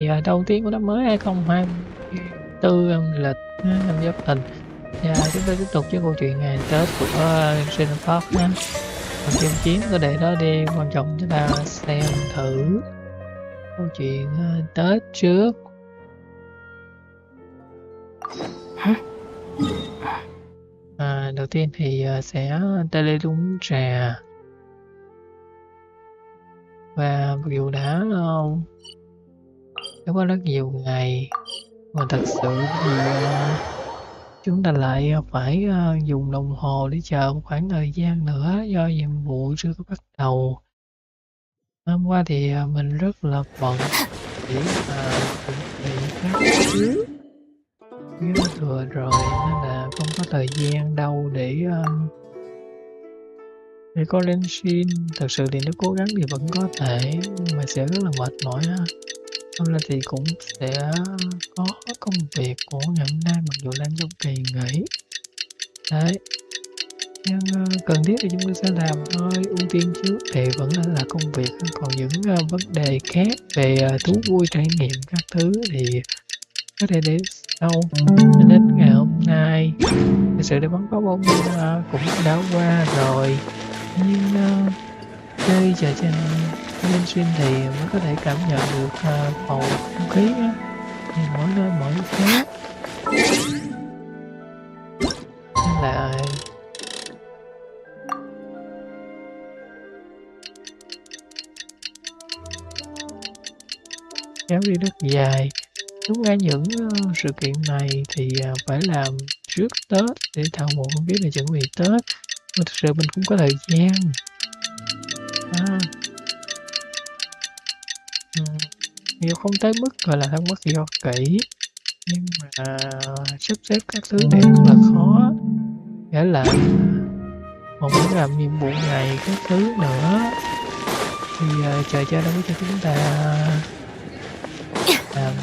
Thì đầu tiên của năm mới 2024 âm lịch năm Giáp Thìn. Và chúng ta tiếp tục với câu chuyện ngày Tết của Genshin ha. Còn chương chiến có để đó đi, quan trọng chúng ta xem thử câu chuyện Tết trước. Đầu tiên thì sẽ tele uống trà. Và mặc dù đã có rất nhiều ngày mà thật sự thì chúng ta lại phải dùng đồng hồ để chờ một khoảng thời gian nữa do nhiệm vụ chưa có bắt đầu. Hôm qua thì mình rất là bận để chuẩn bị các thứ vừa rồi nên là không có thời gian đâu để có Genshin. Thật sự thì nếu cố gắng thì vẫn có thể, nhưng mà sẽ rất là mệt mỏi ha. Hôm nay thì cũng sẽ có công việc của ngày hôm nay mặc dù đang trong kỳ nghỉ. Đấy. Nhưng cần thiết thì chúng ta sẽ làm thôi. Ưu tiên trước thì vẫn là công việc, còn những vấn đề khác về thú vui trải nghiệm các thứ thì có thể để sau. Nên đến ngày hôm nay thực sự để bắn pháo bông cũng đã qua rồi, nhưng chơi trò chơi Genshin thì mới có thể cảm nhận được bầu không khí á, thì mỗi nơi mỗi khác. Nên là kéo đi rất dài. Đúng ra những sự kiện này thì phải làm trước Tết để tạo một không khí để chuẩn bị Tết. Nhưng thực sự mình cũng có thời gian. Nhiều không tới mức gọi là thắc mắc do kỹ, nhưng mà sắp xếp các thứ này rất là khó. Nghĩa là một muốn làm nhiệm vụ ngày các thứ nữa thì chờ cho đâu có cho chúng ta làm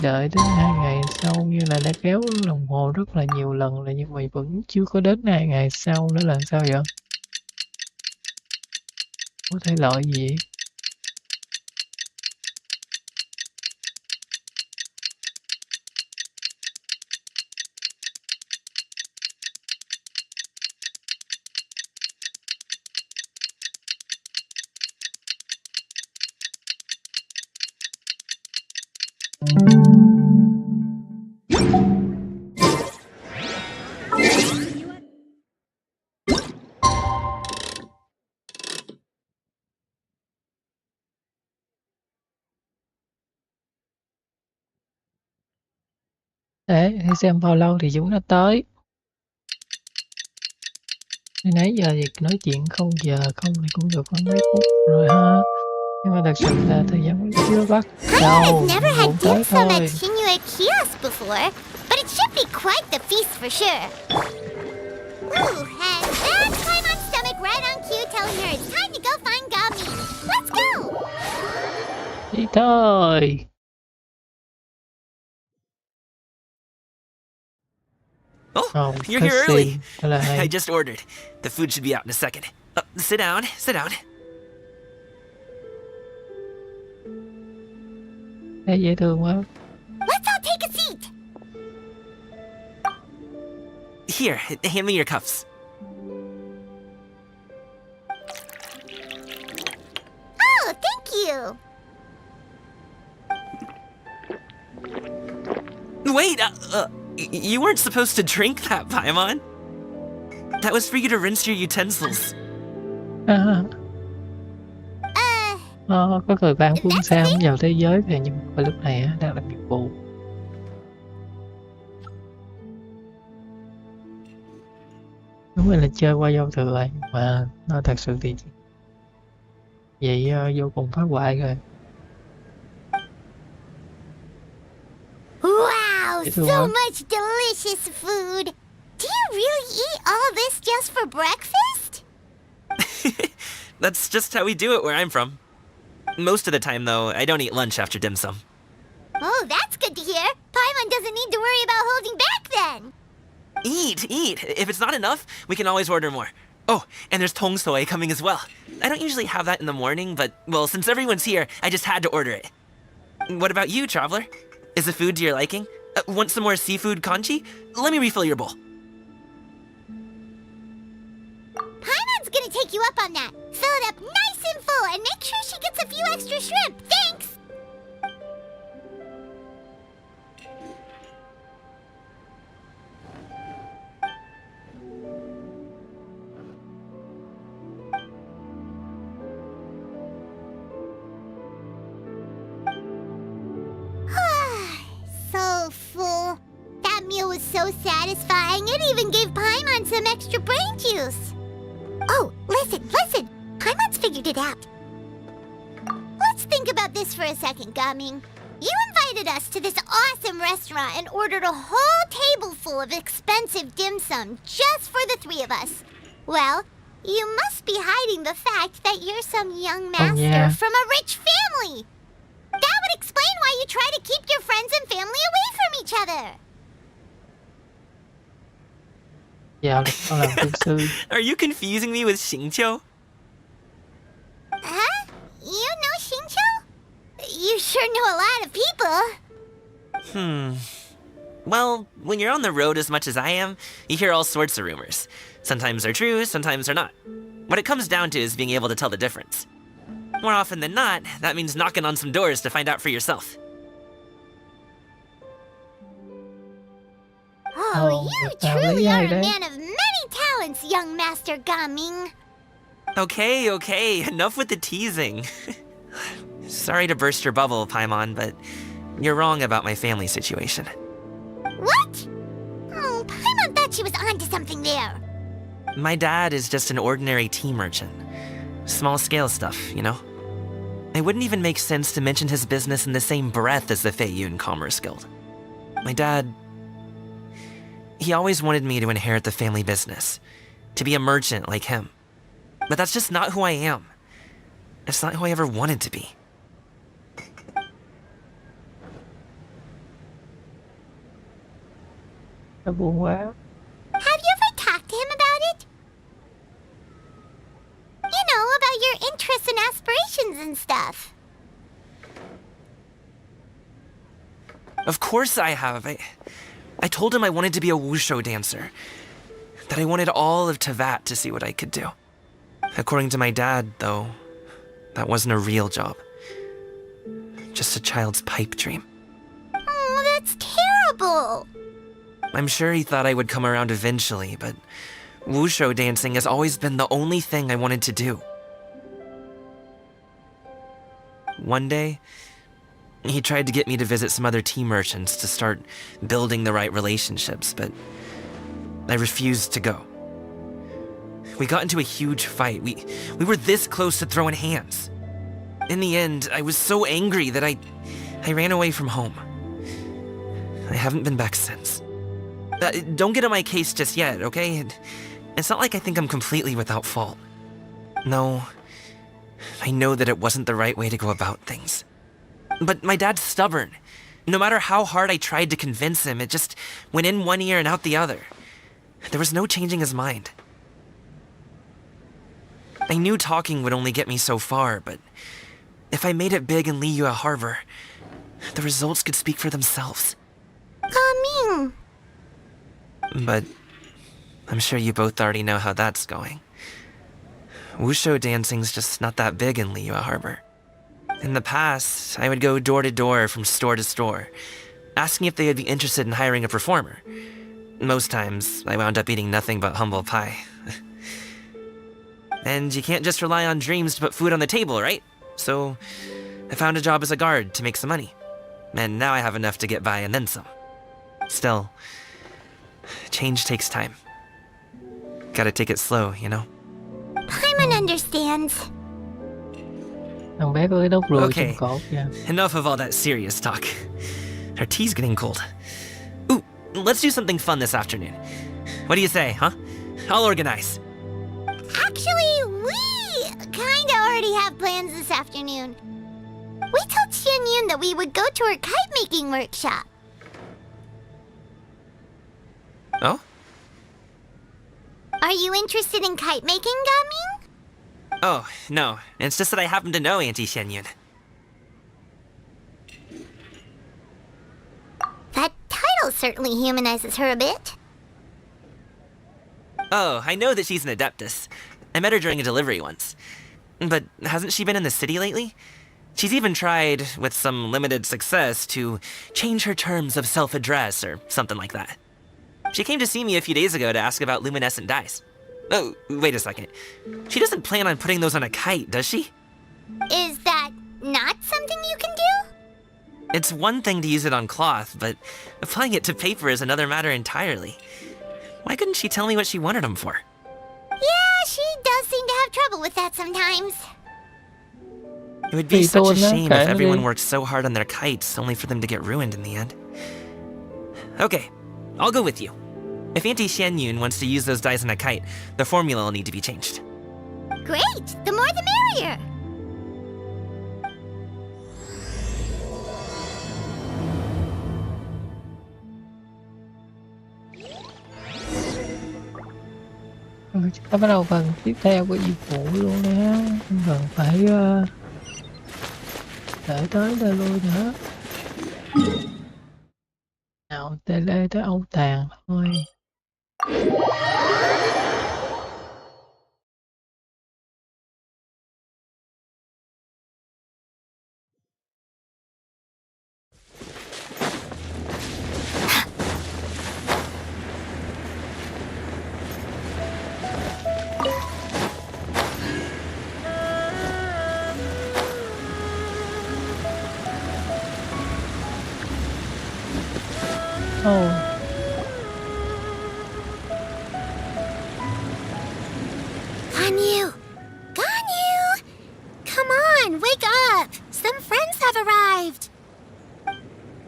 đợi đến 2 ngày sau, như là đã kéo đồng hồ rất là nhiều lần rồi nhưng mà vẫn chưa có đến 2 ngày sau nữa là sao vậy? Có thể loại gì? Để xem bao lâu thì chúng nó tới. Nãy giờ thì nói chuyện không giờ không thì cũng được khoảng mấy phút rồi ha. Nhưng mà thật sự là thời gian vẫn chưa bắt đầu. Muộn tới thôi. But it should be quite the feast for sure. Ooh, and that's Paimon's stomach right on cue telling her it's time to go find Gummy. Let's go! Đi thôi. Oh, you're here early. I just ordered. The food should be out in a second. Sit down, sit down. Thấy dễ thương quá. Let's all take a seat. Here, hand me your cups. Oh, thank you. Wait, you weren't supposed to drink that, Paimon. That was for you to rinse your utensils. Có người bạn phương xa muốn vào thế giới về, nhưng mà lúc này đang làm nhiệm vụ. Đúng là chơi qua giao thừa mà nó thật sự thì vậy vô cùng phá hoại rồi. Wow, so much delicious food. Do you really eat all this just for breakfast? That's just how we do it where I'm from. Most of the time, though, I don't eat lunch after dim sum. Oh, that's good to hear. Paimon doesn't need to worry about holding back then. Eat, eat. If it's not enough, we can always order more. Oh, and there's tong soy coming as well. I don't usually have that in the morning, but, well, since everyone's here, I just had to order it. What about you, traveler? Is the food to your liking? Want some more seafood congee? Let me refill your bowl. Paimon's gonna take you up on that. Fill it up nice and full and make sure she gets a few extra shrimp. Thanks! So full. That meal was so satisfying, it even gave Paimon some extra brain juice. Oh, listen. Paimon's figured it out. Let's think about this for a second, Gaming. You invited us to this awesome restaurant and ordered a whole table full of expensive dim sum just for the three of us. Well, you must be hiding the fact that you're some young master from a rich family. That would explain why you try to keep your friends and family away from each other. Dạ, con làm thiên sư. Are you confusing me with Xingqiu? Huh? You know Xingqiu? You sure know a lot of people. Well, when you're on the road as much as I am, you hear all sorts of rumors. Sometimes they're true, sometimes they're not. What it comes down to is being able to tell the difference. More often than not, that means knocking on some doors to find out for yourself. Oh, you truly are a man of many talents, young Master Gaming. Okay, enough with the teasing. Sorry to burst your bubble, Paimon, but you're wrong about my family situation. What? Oh, Paimon thought she was onto something there. My dad is just an ordinary tea merchant. Small-scale stuff, you know? It wouldn't even make sense to mention his business in the same breath as the Feiyun Commerce Guild. My dad... he always wanted me to inherit the family business, to be a merchant like him. But that's just not who I am. It's not who I ever wanted to be. Buồn quá. Have you ever talked to him about it? You know, about your interests and aspirations and stuff. Of course I have. I told him I wanted to be a wushu dancer. That I wanted all of Tevat to see what I could do. According to my dad, though, that wasn't a real job. Just a child's pipe dream. Oh, that's terrible. I'm sure he thought I would come around eventually, but wushu dancing has always been the only thing I wanted to do. One day, he tried to get me to visit some other tea merchants to start building the right relationships, but I refused to go. We got into a huge fight. We were this close to throwing hands. In the end, I was so angry that I ran away from home. I haven't been back since. Don't get on my case just yet, okay? It's not like I think I'm completely without fault. No, I know that it wasn't the right way to go about things. But my dad's stubborn. No matter how hard I tried to convince him, it just went in one ear and out the other. There was no changing his mind. I knew talking would only get me so far, but if I made it big in Liyue Harbor, the results could speak for themselves. Gaming. But I'm sure you both already know how that's going. Wushu dancing's just not that big in Liyue Harbor. In the past, I would go door to door from store to store, asking if they would be interested in hiring a performer. Most times, I wound up eating nothing but humble pie. And you can't just rely on dreams to put food on the table, right? So, I found a job as a guard to make some money. And now I have enough to get by and then some. Still, change takes time. Gotta take it slow, you know? Paimon understands. Thằng bé có cái đốc ruồi Okay, trên cổ kìa. enough of all that serious talk. Our tea's getting cold. Ooh, let's do something fun this afternoon. What do you say, huh? I'll organize. Actually, we kinda already have plans this afternoon. We told Xianyun that we would go to her kite-making workshop. Oh? Are you interested in kite making, Gaming? Oh, no. It's just that I happen to know Auntie Xianyun. That title certainly humanizes her a bit. Oh, I know that she's an adeptus. I met her during a delivery once. But hasn't she been in the city lately? She's even tried, with some limited success, to change her terms of self-address or something like that. She came to see me a few days ago to ask about luminescent dyes. Oh, wait a second. She doesn't plan on putting those on a kite, does she? Is that not something you can do? It's one thing to use it on cloth, but applying it to paper is another matter entirely. Why couldn't she tell me what she wanted them for? Yeah, she does seem to have trouble with that sometimes. It would be such a shame if everyone đi. worked so hard on their kites only for them to get ruined in the end. Okay, I'll go with you. If Auntie Xianyun wants to use those dyes on a kite, the formula will need to be changed. Great! The more the merrier! Chúng ta bắt đầu phần tiếp theo của nhiệm vụ luôn nha. Không cần phải để tới đây luôn nữa. Nào, tê lê tới Âu Tàng thôi. Oh. Ganyu! Ganyu! Come on, wake up! Some friends have arrived!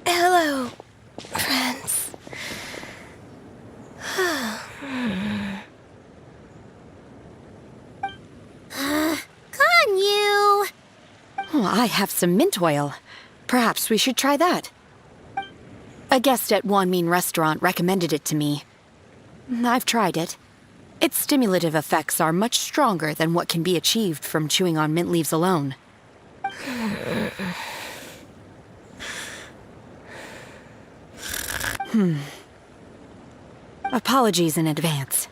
Hello, friends. Ganyu! Oh, I have some mint oil. Perhaps we should try that. A guest at Wanmin Restaurant recommended it to me. I've tried it. Its stimulative effects are much stronger than what can be achieved from chewing on mint leaves alone. Apologies in advance.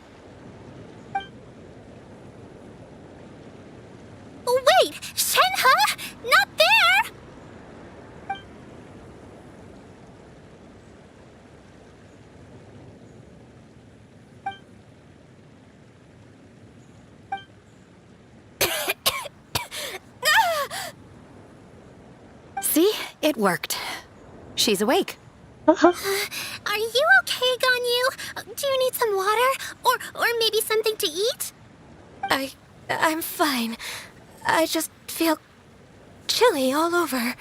Wait! Shenhe! Not there! See? It worked. She's awake. Are you okay, Ganyu? Do you need some water? Or maybe something to eat? I'm fine. I just feel chilly all over.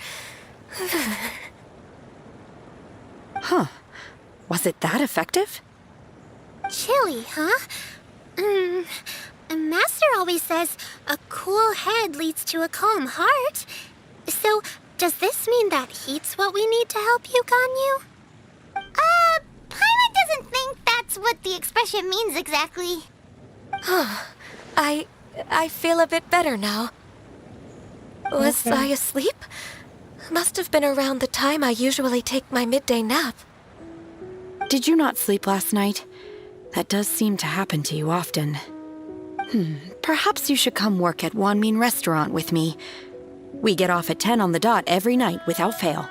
Huh. Was it that effective? Chilly, huh? Master always says a cool head leads to a calm heart. So, does this mean that heat's what we need to help you, Ganyu? Paimon doesn't think that's what the expression means exactly. I feel a bit better now. Was I asleep? Must have been around the time I usually take my midday nap. Did you not sleep last night? That does seem to happen to you often. Perhaps you should come work at Wanmin Restaurant with me. We get off at 10 on the dot every night without fail.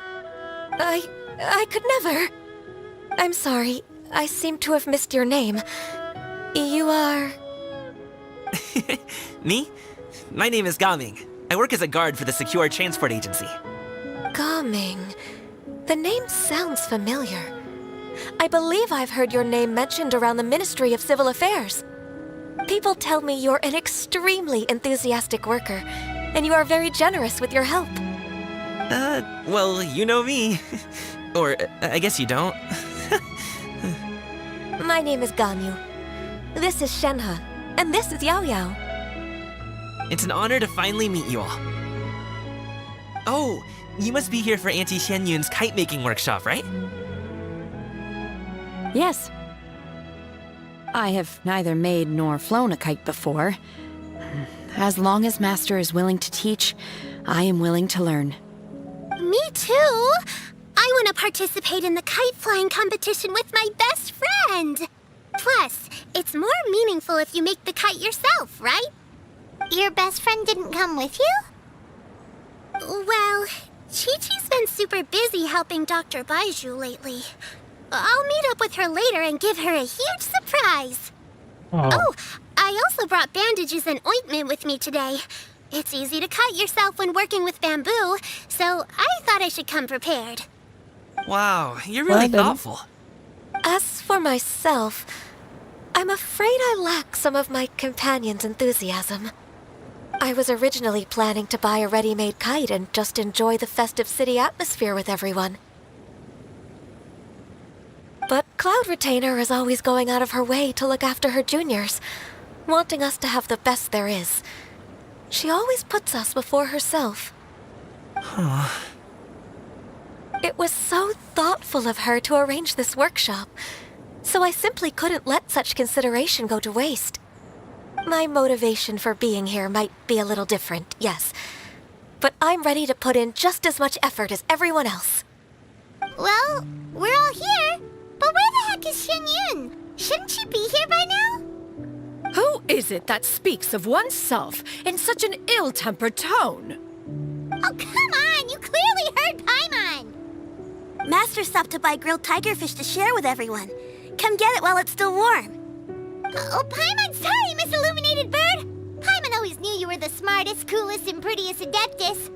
I could never. I'm sorry. I seem to have missed your name. You are... Me? My name is Gaming. I work as a guard for the Secure Transport Agency. Gaming. The name sounds familiar. I believe I've heard your name mentioned around the Ministry of Civil Affairs. People tell me you're an extremely enthusiastic worker, and you are very generous with your help. Well, you know me. Or, I guess you don't. My name is Ganyu. This is Shenhe, and this is Yao Yao. It's an honor to finally meet you all. Oh, you must be here for Auntie Xianyun's kite-making workshop, right? Yes. I have neither made nor flown a kite before. As long as Master is willing to teach, I am willing to learn. Me too. I want to participate in the kite flying competition with my best friend. Plus, it's more meaningful if you make the kite yourself, right? Your best friend didn't come with you? Well, Chi-Chi's been super busy helping Dr. Baiju lately. I'll meet up with her later and give her a huge surprise. Oh, I also brought bandages and ointment with me today. It's easy to cut yourself when working with bamboo, so I thought I should come prepared. Wow, you're really thoughtful. As for myself, I'm afraid I lack some of my companion's enthusiasm. I was originally planning to buy a ready-made kite and just enjoy the festive city atmosphere with everyone. But Cloud Retainer is always going out of her way to look after her juniors, wanting us to have the best there is. She always puts us before herself. Huh. It was so thoughtful of her to arrange this workshop, so I simply couldn't let such consideration go to waste. My motivation for being here might be a little different, yes, but I'm ready to put in just as much effort as everyone else. Well, we're all here, but where the heck is Xianyun? Shouldn't she be here by now? Who is it that speaks of oneself in such an ill-tempered tone? Oh, come on! You clearly heard Paimon! Master stopped to buy grilled tigerfish to share with everyone. Come get it while it's still warm. Oh, Paimon, sorry, Miss Illuminated Bird! Paimon always knew you were the smartest, coolest, and prettiest Adeptus.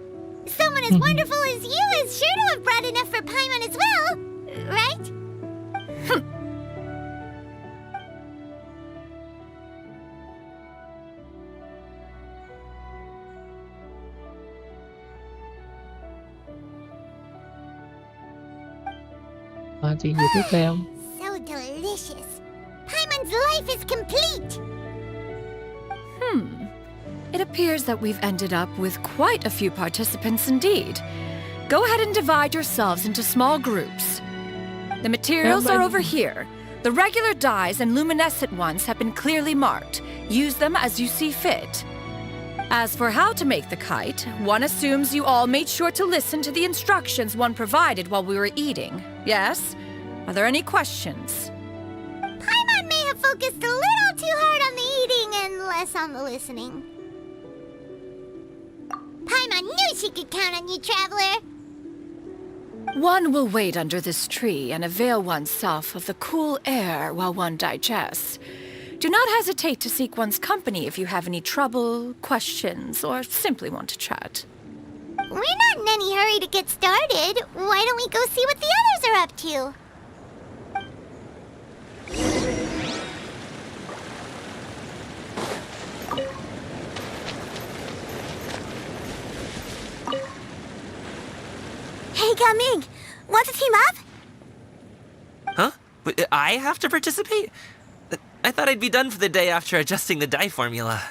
Someone as wonderful as you is sure to have brought enough for Paimon as well, right? Chuyện gì tiếp theo? So delicious. Paimon's life is complete. It appears that we've ended up with quite a few participants indeed. Go ahead and divide yourselves into small groups. The materials are over here. The regular dyes and luminescent ones have been clearly marked. Use them as you see fit. As for how to make the kite, one assumes you all made sure to listen to the instructions one provided while we were eating. Yes? Are there any questions? Paimon may have focused a little too hard on the eating and less on the listening. Paimon knew she could count on you, Traveler. One will wait under this tree and avail oneself of the cool air while one digests. Do not hesitate to seek one's company if you have any trouble, questions, or simply want to chat. We're not in any hurry to get started. Why don't we go see what the others are up to? Hey, Gaming! Want to team up? Huh? But I have to participate? I thought I'd be done for the day after adjusting the dye formula.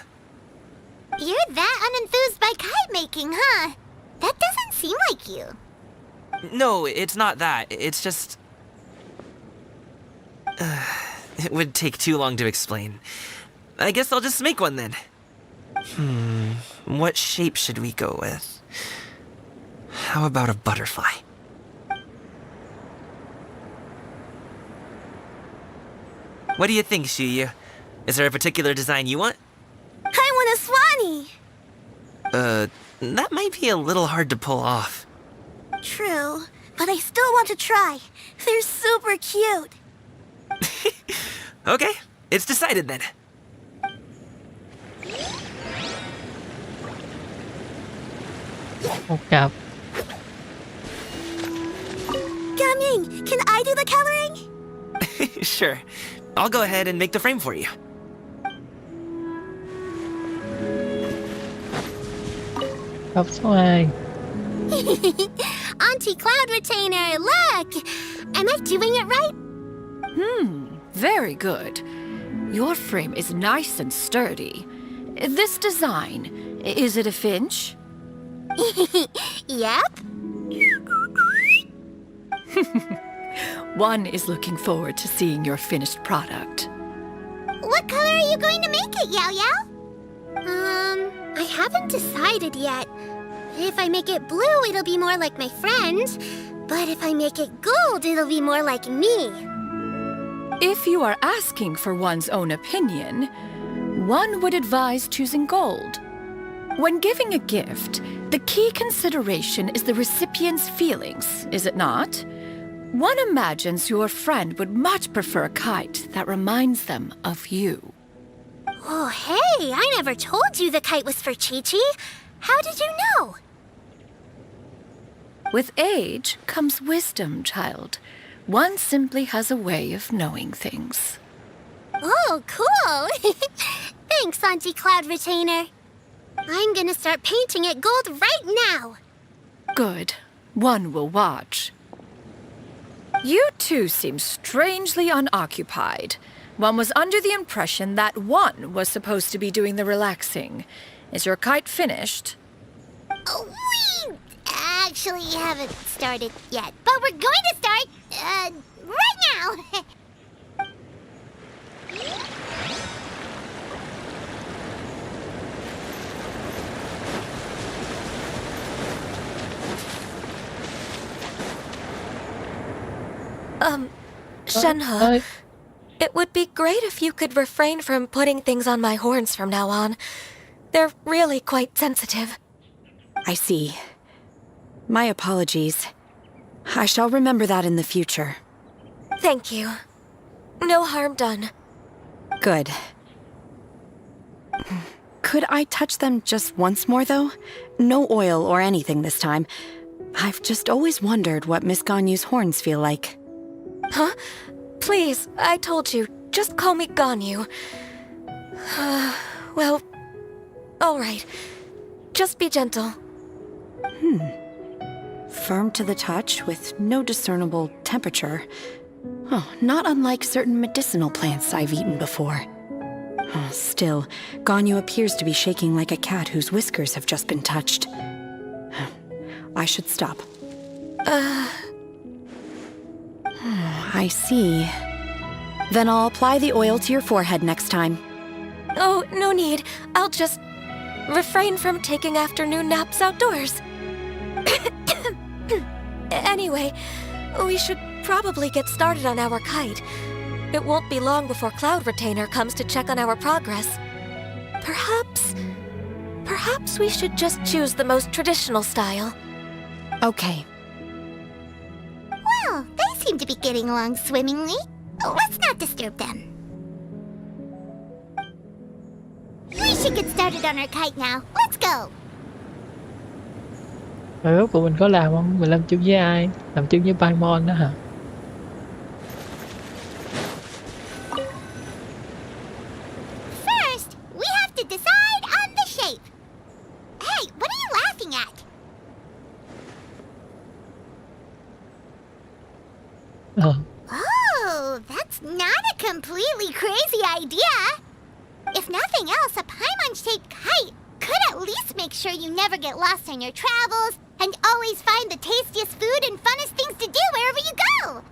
You're that unenthused by kite making, huh? That doesn't seem like you. No, it's not that. It's just... it would take too long to explain. I guess I'll just make one then. What shape should we go with? How about a butterfly? What do you think, Shuyu? Is there a particular design you want? I want a swanee! That might be a little hard to pull off. True, but I still want to try. They're super cute. Okay, it's decided then. Một cặp. Gaming, can I do the coloring? Sure. I'll go ahead and make the frame for you. Cặp số 2. Auntie Cloud Retainer, look! Am I doing it right? Very good. Your frame is nice and sturdy. This design, is it a finch? Yep. One is looking forward to seeing your finished product. color are you going to make it, Yao Yao? I haven't decided yet. If I make it blue, it'll be more like my friends. But if I make it gold, it'll be more like me. If you are asking for one's own opinion, one would advise choosing gold. When giving a gift, the key consideration is the recipient's feelings, is it not? One imagines your friend would much prefer a kite that reminds them of you. Oh, hey, I never told you the kite was for Chi-Chi. How did you know? With age comes wisdom, child. One simply has a way of knowing things. Oh, cool. Thanks, Auntie Cloud Retainer. I'm gonna start painting it gold right now. Good. One will watch. You two seem strangely unoccupied. One was under the impression that one was supposed to be doing the relaxing. Is your kite finished? We actually haven't started yet, but we're going to start, right now. Shenhe, it would be great if you could refrain from putting things on my horns from now on. They're really quite sensitive. I see. My apologies. I shall remember that in the future. Thank you. No harm done. Good. Could I touch them just once more, though? No oil or anything this time. I've just always wondered what Miss Ganyu's horns feel like. Huh? Please, I told you. Just call me Ganyu. Well, all right. Just be gentle. Firm to the touch with no discernible temperature. Oh, not unlike certain medicinal plants I've eaten before. Oh, still, Ganyu appears to be shaking like a cat whose whiskers have just been touched. I should stop. I see. Then I'll apply the oil to your forehead next time. Oh, no need. I'll just refrain from taking afternoon naps outdoors. Anyway, we should probably get started on our kite. It won't be long before Cloud Retainer comes to check on our progress. Perhaps we should just choose the most traditional style. Okay. Well, they seem to be getting along swimmingly. Let's not disturb them. We should get started on our kite now. Let's go. Rồi rốt cuộc mình có làm không? Mình làm chung với ai? Làm chung với Paimon đó hả? First, we have to decide on the shape. Hey, what are you laughing at? Oh, that's not a completely crazy idea. If nothing else, a Paimon-shaped kite could at least make sure you never get lost on your travels and always find the tastiest food and funnest things to do wherever you go.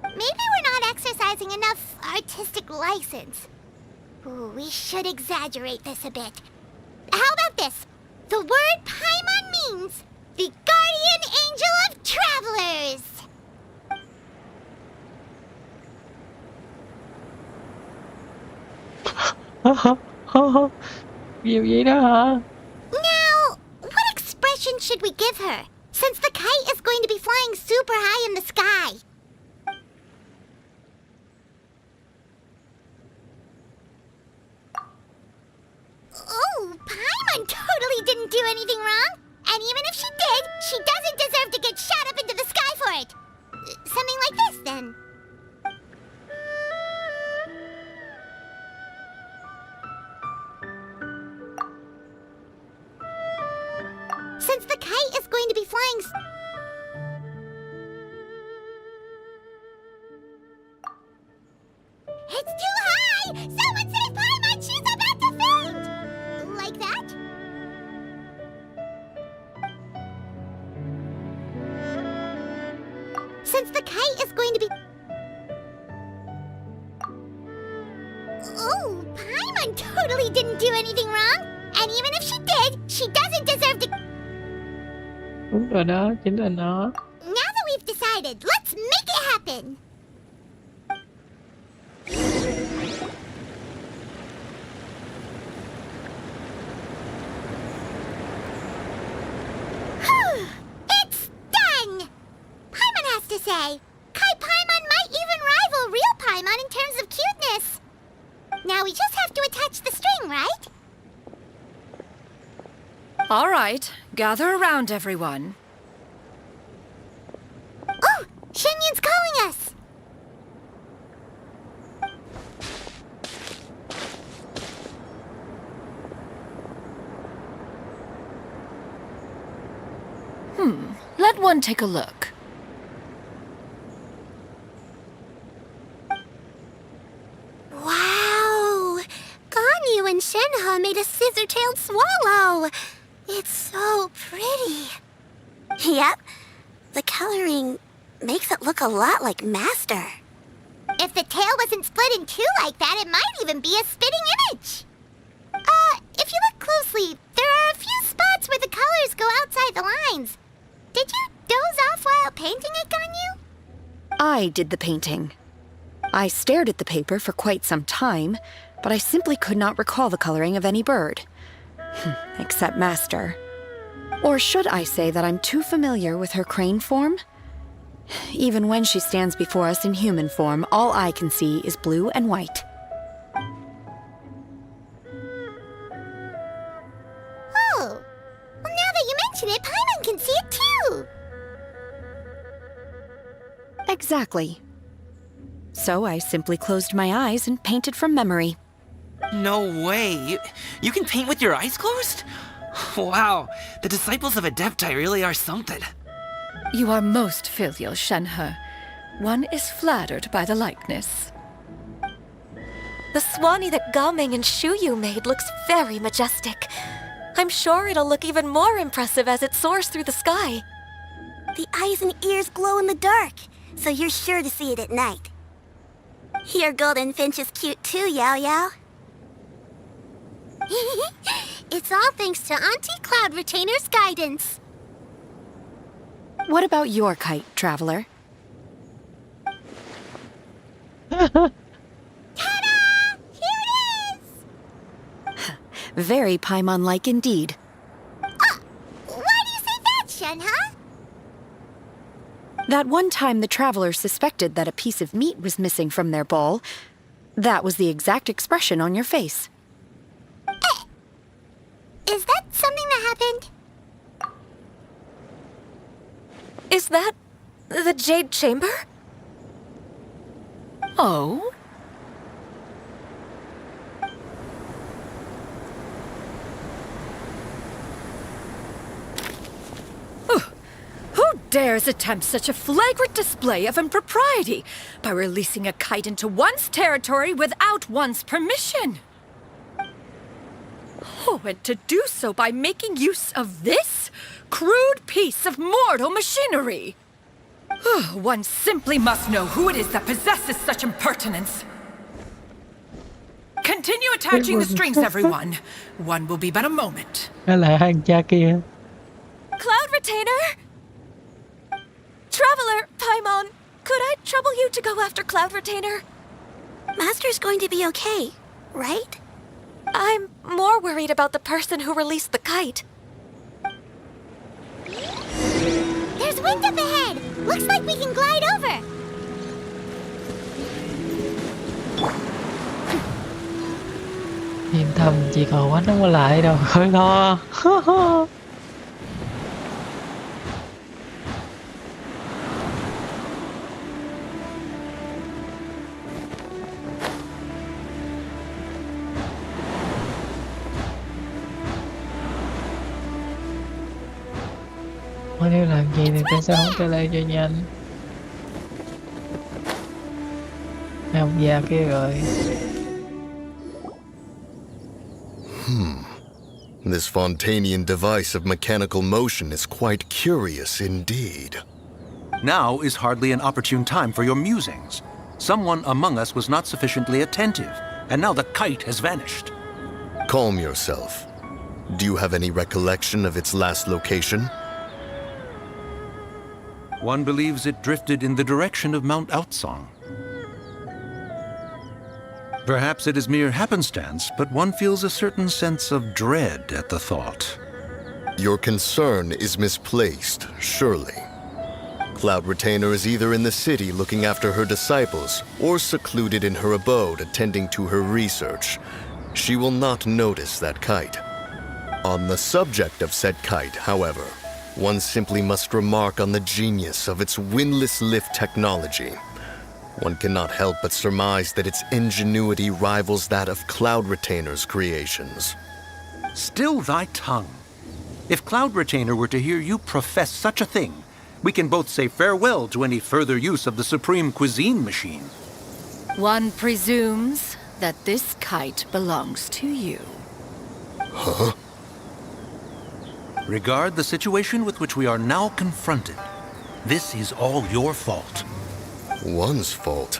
Maybe we're not exercising enough artistic license. Ooh, we should exaggerate this a bit. How about this? The word Paimon means the guardian angel of travelers. Nhiều vậy đó hả? Now, what expression should we give her, since the kite is going to be flying super high in the sky? Oh, Paimon totally didn't do anything wrong. And even if she did, she doesn't deserve to get shot up into the sky for it. Something like this, then. Since the kite is going to be flying... It's too high! Someone save Paimon! She's about to faint! Like that? Since the kite is going to be... Oh, really didn't do anything wrong. And even if she did, she doesn't deserve to... Đúng rồi đó, chính là nó. Now that we've decided, let's make it happen. It's done! Paimon has to say, Kai Paimon might even rival real Paimon in terms of cuteness. Now we just have to attach the string, right? All right, gather around, everyone. Oh, Shenyun's calling us! Let one take a look. Wow! Ganyu and Shenhe made a scissor-tailed swallow! It's so pretty. Yep. The coloring makes it look a lot like Master. If the tail wasn't split in two like that, it might even be a spitting image. If you look closely, there are a few spots where the colors go outside the lines. Did you doze off while painting it, Ganyu? I did the painting. I stared at the paper for quite some time, but I simply could not recall the coloring of any bird. Except Master. Or should I say that I'm too familiar with her crane form? Even when she stands before us in human form, all I can see is blue and white. Oh. Well, now that you mention it, Paimon can see it too. Exactly. So I simply closed my eyes and painted from memory. No way! You can paint with your eyes closed? Wow, the disciples of Adepti really are something. You are most filial, Shenhe. One is flattered by the likeness. The Swanee that Gaming and Shuyu made looks very majestic. I'm sure it'll look even more impressive as it soars through the sky. The eyes and ears glow in the dark, so you're sure to see it at night. Your golden finch is cute too, Yao Yao. It's all thanks to Auntie Cloud Retainer's guidance. What about your kite, Traveler? Ta-da! Here it is! Very Paimon-like indeed. Why do you say that, Shenhe? That one time the Traveler suspected that a piece of meat was missing from their bowl, that was the exact expression on your face. Is that something that happened? Is that the Jade Chamber? Oh? Who dares attempt such a flagrant display of impropriety by releasing a kite into one's territory without one's permission? Oh, and to do so by making use of this crude piece of mortal machinery. One simply must know who it is that possesses such impertinence. Continue attaching the strings, everyone. One will be but a moment. Đó là hàng cha kia. Cloud Retainer! Traveler, Paimon, could I trouble you to go after Cloud Retainer? Master's going to be okay, right? I'm more worried about the person who released the kite. There's wind up ahead! Looks like we can glide over! Yên tâm, chị cầu quá nó không có lại đâu, hơi lo. Mà nếu làm gì thì tại sao không trả lời cho nhanh? Ông già kia rồi. This Fontanian device of mechanical motion is quite curious indeed. Now is hardly an opportune time for your musings. Someone among us was not sufficiently attentive, and now the kite has vanished. Calm yourself. Do you have any recollection of its last location? One believes it drifted in the direction of Mount Outsong. Perhaps it is mere happenstance, but one feels a certain sense of dread at the thought. Your concern is misplaced, surely. Cloud Retainer is either in the city looking after her disciples or secluded in her abode attending to her research. She will not notice that kite. On the subject of said kite, however, one simply must remark on the genius of its windlass lift technology. One cannot help but surmise that its ingenuity rivals that of Cloud Retainer's creations. Still thy tongue. If Cloud Retainer were to hear you profess such a thing, we can both say farewell to any further use of the Supreme Cuisine Machine. One presumes that this kite belongs to you. Huh? Regard the situation with which we are now confronted. This is all your fault. One's fault?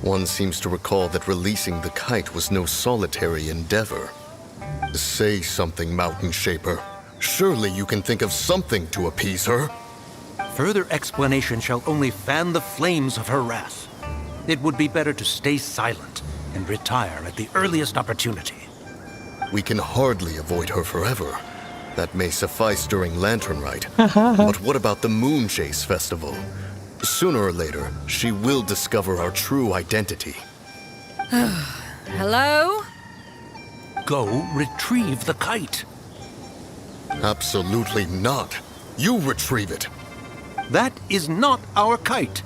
One seems to recall that releasing the kite was no solitary endeavor. Say something, Mountain Shaper. Surely you can think of something to appease her. Further explanation shall only fan the flames of her wrath. It would be better to stay silent and retire at the earliest opportunity. We can hardly avoid her forever. That may suffice during Lantern Rite. But what about the Moon Chase Festival? Sooner or later, she will discover our true identity. Hello? Go retrieve the kite. Absolutely not. You retrieve it. That is not our kite.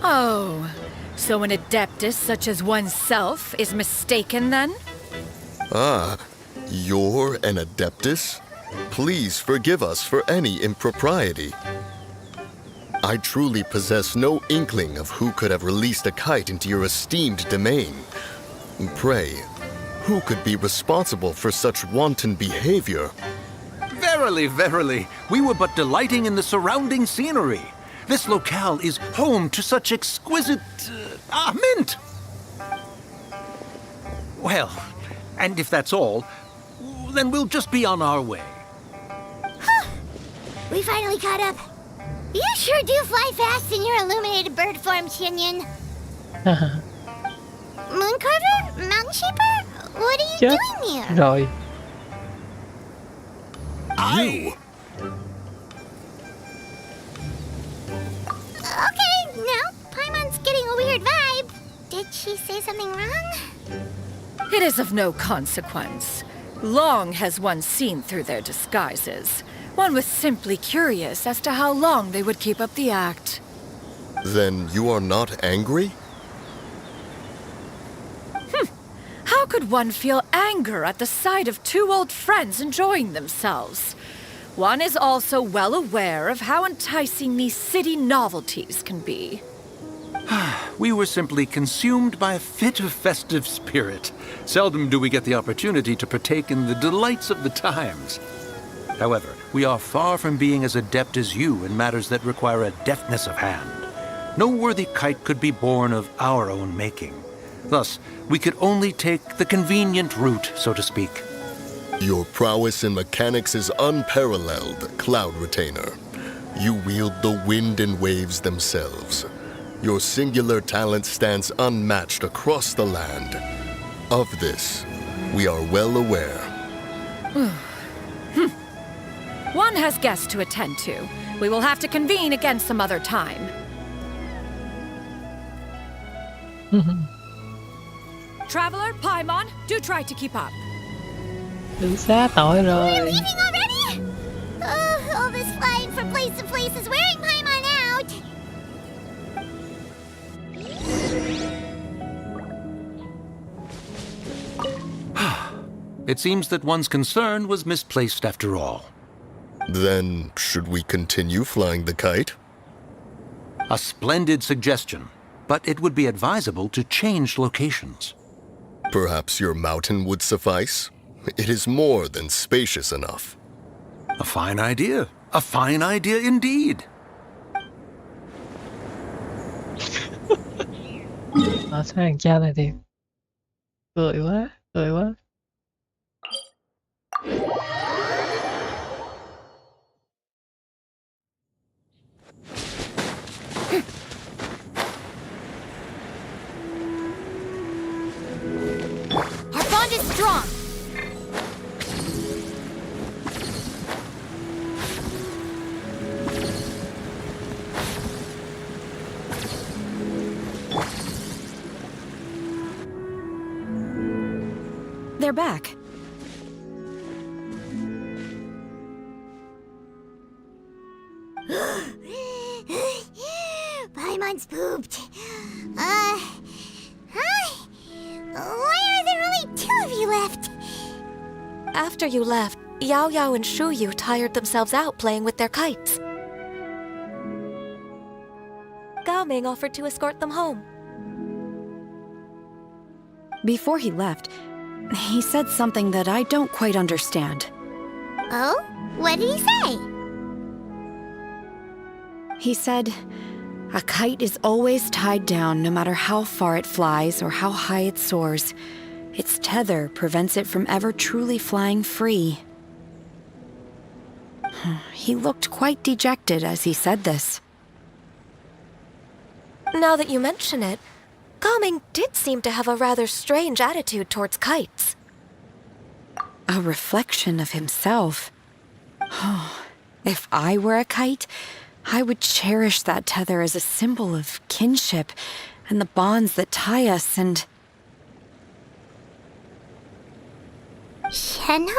Oh, so an adeptus such as oneself is mistaken then? Ah, you're an Adeptus? Please forgive us for any impropriety. I truly possess no inkling of who could have released a kite into your esteemed domain. Pray, who could be responsible for such wanton behavior? Verily, verily, we were but delighting in the surrounding scenery. This locale is home to such exquisite... mint! Well, and if that's all, then we'll just be on our way. We finally caught up. You sure do fly fast in your illuminated bird form, Shinyan. Mooncarver? Mountain Shaper? What are you Chết doing here? rồi. You? Okay, now Paimon's getting a weird vibe. Did she say something wrong? It is of no consequence. Long has one seen through their disguises. One was simply curious as to how long they would keep up the act. Then you are not angry? How could one feel anger at the sight of two old friends enjoying themselves? One is also well aware of how enticing these city novelties can be. We were simply consumed by a fit of festive spirit. Seldom do we get the opportunity to partake in the delights of the times. However, we are far from being as adept as you in matters that require a deftness of hand. No worthy kite could be born of our own making. Thus, we could only take the convenient route, so to speak. Your prowess in mechanics is unparalleled, Cloud Retainer. You wield the wind and waves themselves. Your singular talent stands unmatched across the land. Of this, we are well aware. One has guests to attend to. We will have to convene again some other time. Traveler, Paimon, do try to keep up. Đừng xá tội We're rồi. leaving already? Oh, all this flying from place to place is wearing Paimon out. It seems that one's concern was misplaced after all. Then, should we continue flying the kite? A splendid suggestion, but it would be advisable to change locations. Perhaps your mountain would suffice? It is more than spacious enough. A fine idea. A fine idea indeed. Nó sẽ thằng cha này thiệt. Cười quá, cười quá. Our bond is strong. They're back. Paimon's pooped. Hi. Why are there only 2 of you left? After you left, Yao Yao and Shu Yu tired themselves out playing with their kites. Gao Ming offered to escort them home. Before he left, he said something that I don't quite understand. Oh? What did he say? He said, a kite is always tied down no matter how far it flies or how high it soars. Its tether prevents it from ever truly flying free. He looked quite dejected as he said this. Now that you mention it, Gao Ming did seem to have a rather strange attitude towards kites. A reflection of himself. If I were a kite, I would cherish that tether as a symbol of kinship and the bonds that tie us and... Shenhe?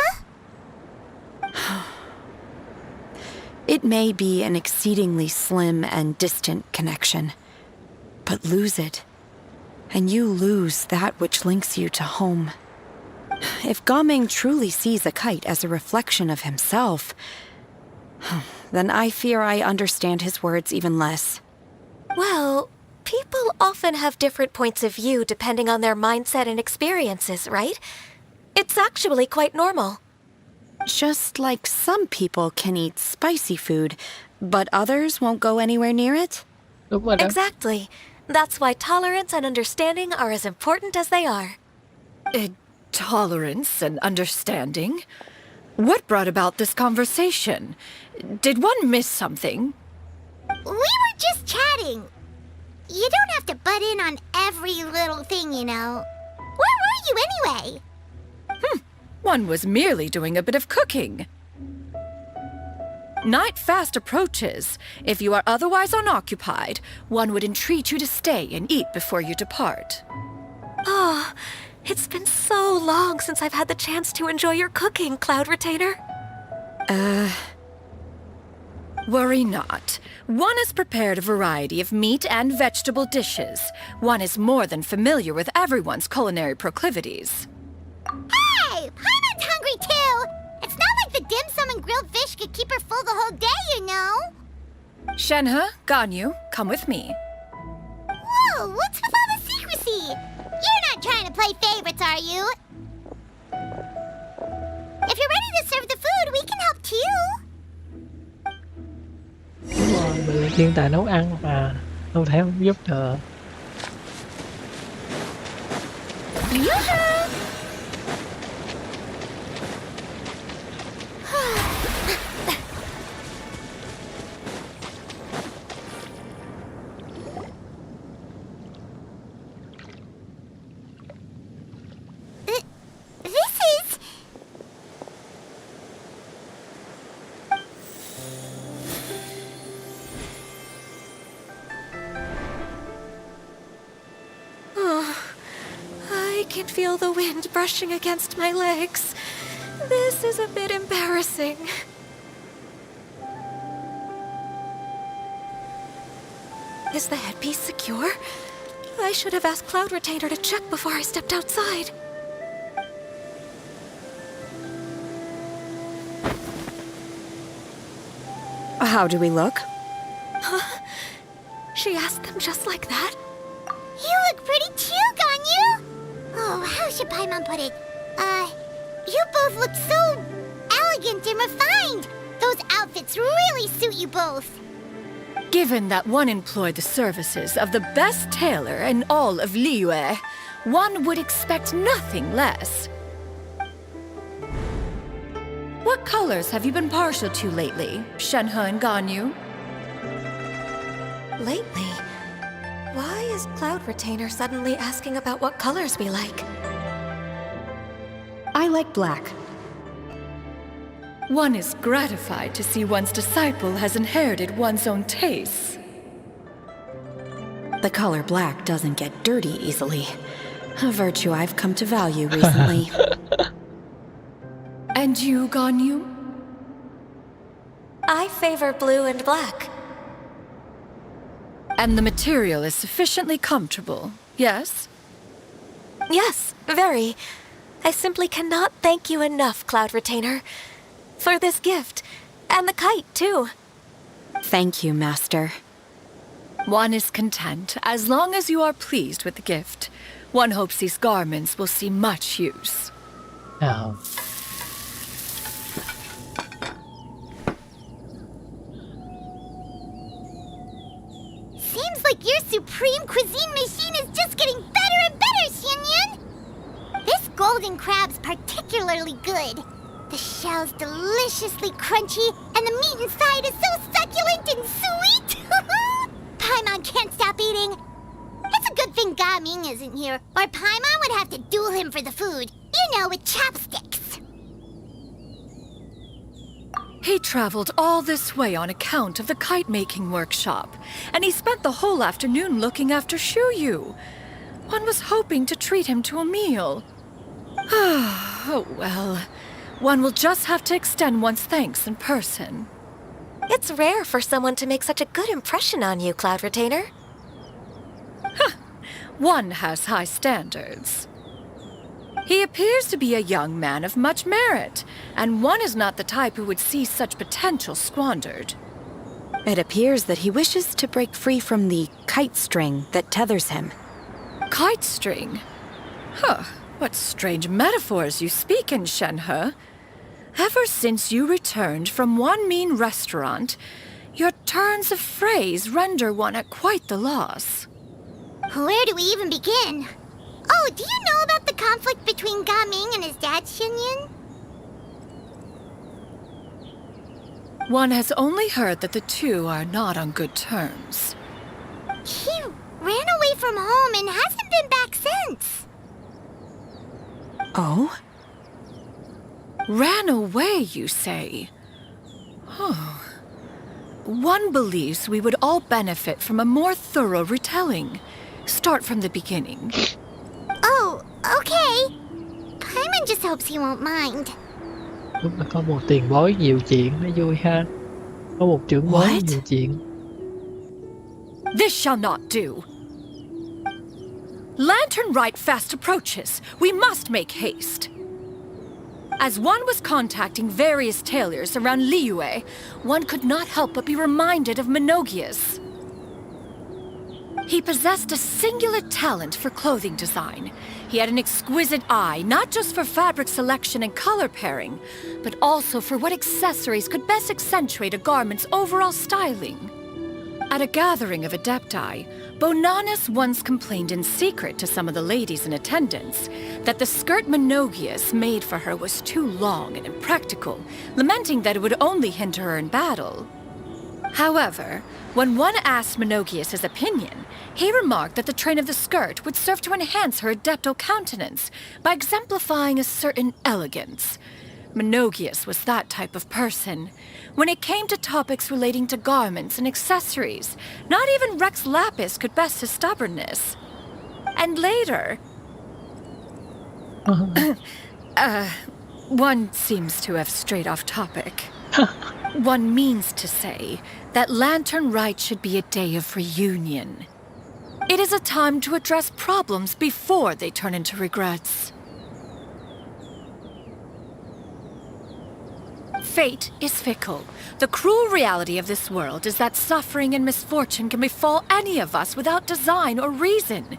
It may be an exceedingly slim and distant connection, but lose it, and you lose that which links you to home. If Gao Ming truly sees a kite as a reflection of himself, then I fear I understand his words even less. Well, people often have different points of view depending on their mindset and experiences, right? It's actually quite normal. Just like some people can eat spicy food, but others won't go anywhere near it? Đúng rồi đó. Exactly. That's why tolerance and understanding are as important as they are. Tolerance and understanding? What brought about this conversation? Did one miss something? We were just chatting. You don't have to butt in on every little thing, you know. Where were you anyway? One was merely doing a bit of cooking. Night fast approaches. If you are otherwise unoccupied, one would entreat you to stay and eat before you depart. Oh, it's been so long since I've had the chance to enjoy your cooking, Cloud Retainer. Worry not. One has prepared a variety of meat and vegetable dishes. One is more than familiar with everyone's culinary proclivities. Hey! Paimon's hungry too! It's not like the dim sum and grilled fish could keep her full the whole day, you know! Shenhe, Ganyu, come with me. Whoa, what's with all the secrecy? You're not trying to play favorites, are you? If you're ready to serve the food, we can help too. Đúng rồi, mình là thiên tài nấu ăn mà không thể không giúp được. This is... I can feel the wind brushing against my legs. This is a bit embarrassing. Is the headpiece secure? I should have asked Cloud Retainer to check before I stepped outside. How do we look? She asked them just like that? You look pretty too, Ganyu! Oh, how should Paimon put it? You both look so elegant and refined. Those outfits really suit you both. Given that one employed the services of the best tailor in all of Liyue, One would expect nothing less. What colors have you been partial to lately, Shenhe and Ganyu? Lately, why is Cloud Retainer suddenly asking about what colors we like? I like black. One is gratified to see one's disciple has inherited one's own tastes. The color black doesn't get dirty easily. A virtue I've come to value recently. And you, Ganyu? I favor blue and black. And the material is sufficiently comfortable, yes? Yes, very. I simply cannot thank you enough, Cloud Retainer, for this gift. And the kite, too. Thank you, Master. One is content as long as you are pleased with the gift. One hopes these garments will see much use. Nào. Seems like your supreme cuisine machine is just getting better and better, Xianyan. This golden crab's particularly good. The shell's deliciously crunchy, and the meat inside is so succulent and sweet. Paimon can't stop eating. It's a good thing Gaming isn't here, or Paimon would have to duel him for the food. You know, with chopsticks. He traveled all this way on account of the kite-making workshop, and he spent the whole afternoon looking after Shuyu. One was hoping to treat him to a meal. Oh, well. One will just have to extend one's thanks in person. It's rare for someone to make such a good impression on you, Cloud Retainer. One has high standards. He appears to be a young man of much merit, and one is not the type who would see such potential squandered. It appears that he wishes to break free from the kite string that tethers him. Kite string? Huh, what strange metaphors you speak in, Shenhe. Ever since you returned from one mean restaurant, your turns of phrase render one at quite the loss. Where do we even begin? Oh, do you know about the conflict between Gaming and his dad, Xianyan? One has only heard that the two are not on good terms. He ran away from home and hasn't been back since. Oh? Ran away, you say? Oh. One believes we would all benefit from a more thorough retelling. Start from the beginning. Oh, okay. Paimon just hopes he won't mind. Lúc là có một tiền bối nhiều chuyện nó vui ha. Có một trưởng bối What? nhiều chuyện. This shall not do. Lantern Rite fast approaches. We must make haste. As one was contacting various tailors around Liyue, one could not help but be reminded of Menogias. He possessed a singular talent for clothing design. He had an exquisite eye, not just for fabric selection and color pairing, but also for what accessories could best accentuate a garment's overall styling. At a gathering of Adepti, Bonanis once complained in secret to some of the ladies in attendance that the skirt Menogias made for her was too long and impractical, lamenting that it would only hinder her in battle. However, when one asked Menogias his opinion, he remarked that the train of the skirt would serve to enhance her adeptal countenance by exemplifying a certain elegance. Menogias was that type of person. When it came to topics relating to garments and accessories, not even Rex Lapis could best his stubbornness. And later... one seems to have strayed off topic. One means to say that Lantern Rite should be a day of reunion. It is a time to address problems before they turn into regrets. Fate is fickle. The cruel reality of this world is that suffering and misfortune can befall any of us without design or reason.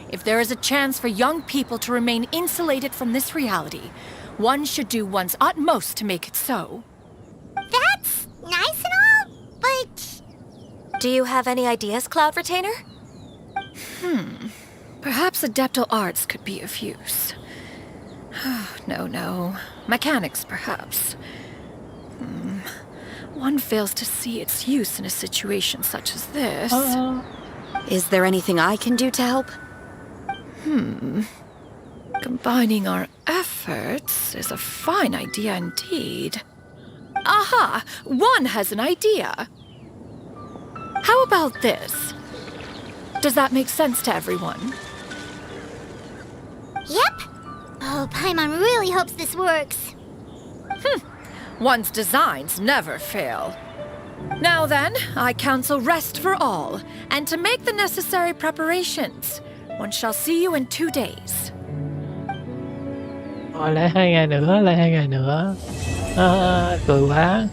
If there is a chance for young people to remain insulated from this reality, one should do one's utmost to make it so. That's nice and all, but... Do you have any ideas, Cloud Retainer? Perhaps adeptal arts could be of use. No. Mechanics, perhaps. One fails to see its use in a situation such as this. Is there anything I can do to help? Combining our efforts is a fine idea indeed. Aha! One has an idea. How about this? Does that make sense to everyone? Yep. Oh, Paimon really hopes this works. One's designs never fail. Now then, I counsel rest for all, and to make the necessary preparations. One shall see you in 2 days. Rồi lại 2 ngày nữa, lại 2 ngày nữa. Cười quá.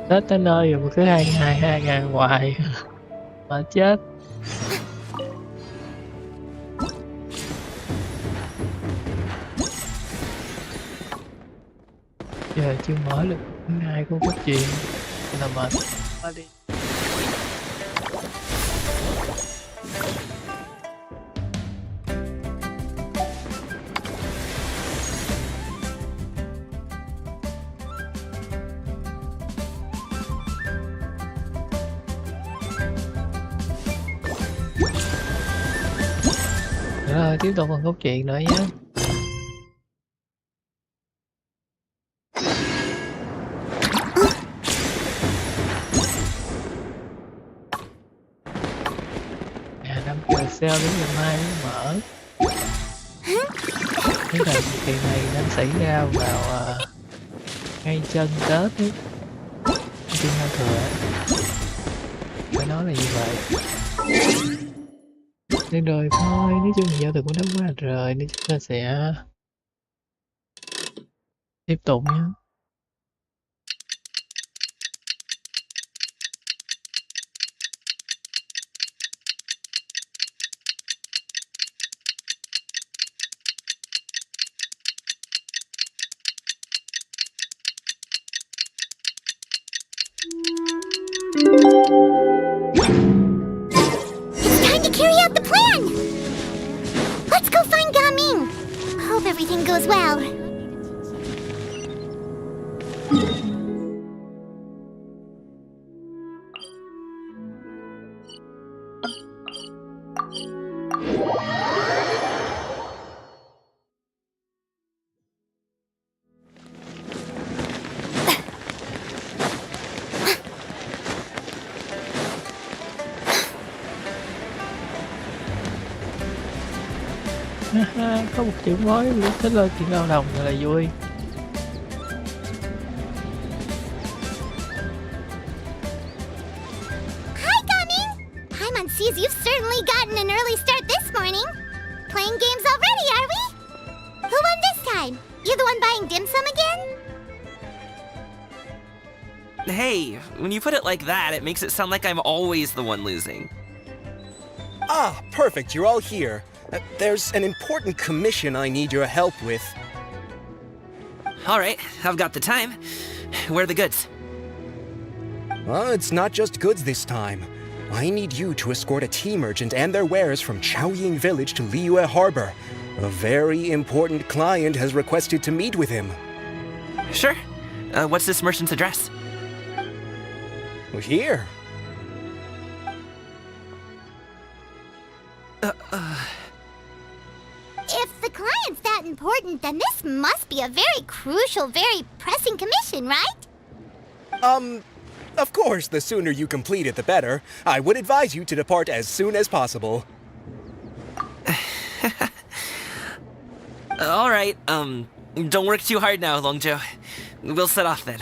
Tết tới nơi rồi mà cứ 2 ngày hoài. Mà chết. Giờ chưa mở được thứ 2 của cốt truyện là mệt quá đi. Rồi tiếp tục phần cốt truyện nữa nhé. Sale đến ngày mai mới mở. Cái này chuyện này đang xảy ra vào ngay chân Tết ấy. Trên giao thừa ấy. Phải nói là như vậy. Nên rồi thôi, nói chung là giao thừa cũng đã qua rồi nên chúng ta sẽ tiếp tục nhé. It's time to carry out the plan! Let's go find Gaming! Hope everything goes well. Có một chữ voới lý thích lên chuyện lao động thật là vui. Hi, Gaming! Paimon sees you've certainly gotten an early start this morning. Playing games already, are we? Who won this time? You the one buying dim sum again? Hey, when you put it like that, it makes it sound like I'm always the one losing. Ah, perfect, you're all here. There's an important commission I need your help with. All right, I've got the time. Where are the goods? Well, it's not just goods this time. I need you to escort a tea merchant and their wares from Chaoying Village to Liyue Harbor. A very important client has requested to meet with him. Sure. What's this merchant's address? Here. If the client's that important, then this must be a very crucial, very pressing commission, right? Of course, the sooner you complete it, the better. I would advise you to depart as soon as possible. All right, don't work too hard now, Longjo. We'll set off then.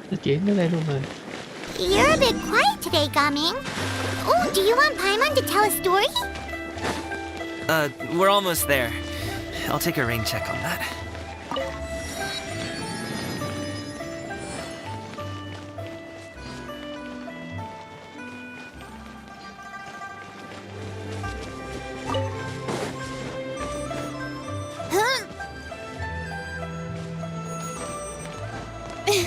Tôi chuyển đến đây luôn rồi. You're a bit quiet today, Gaming. Oh, do you want Paimon to tell a story? We're almost there. I'll take a rain check on that. Hello,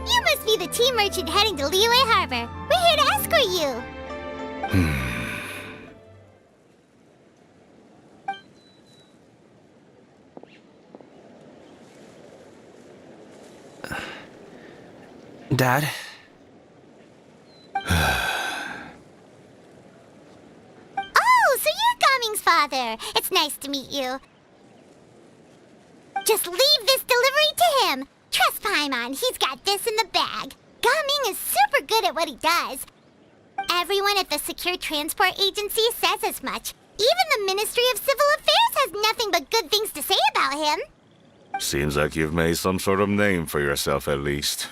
you must be the tea merchant heading to Liyue Harbor. We're here to escort you. Dad? Oh, so you're Gaming's father. It's nice to meet you. Just leave this delivery to him. Trust Paimon, he's got this in the bag. Gaming is super good at what he does. Everyone at the Secure Transport Agency says as much. Even the Ministry of Civil Affairs has nothing but good things to say about him. Seems like you've made some sort of name for yourself at least.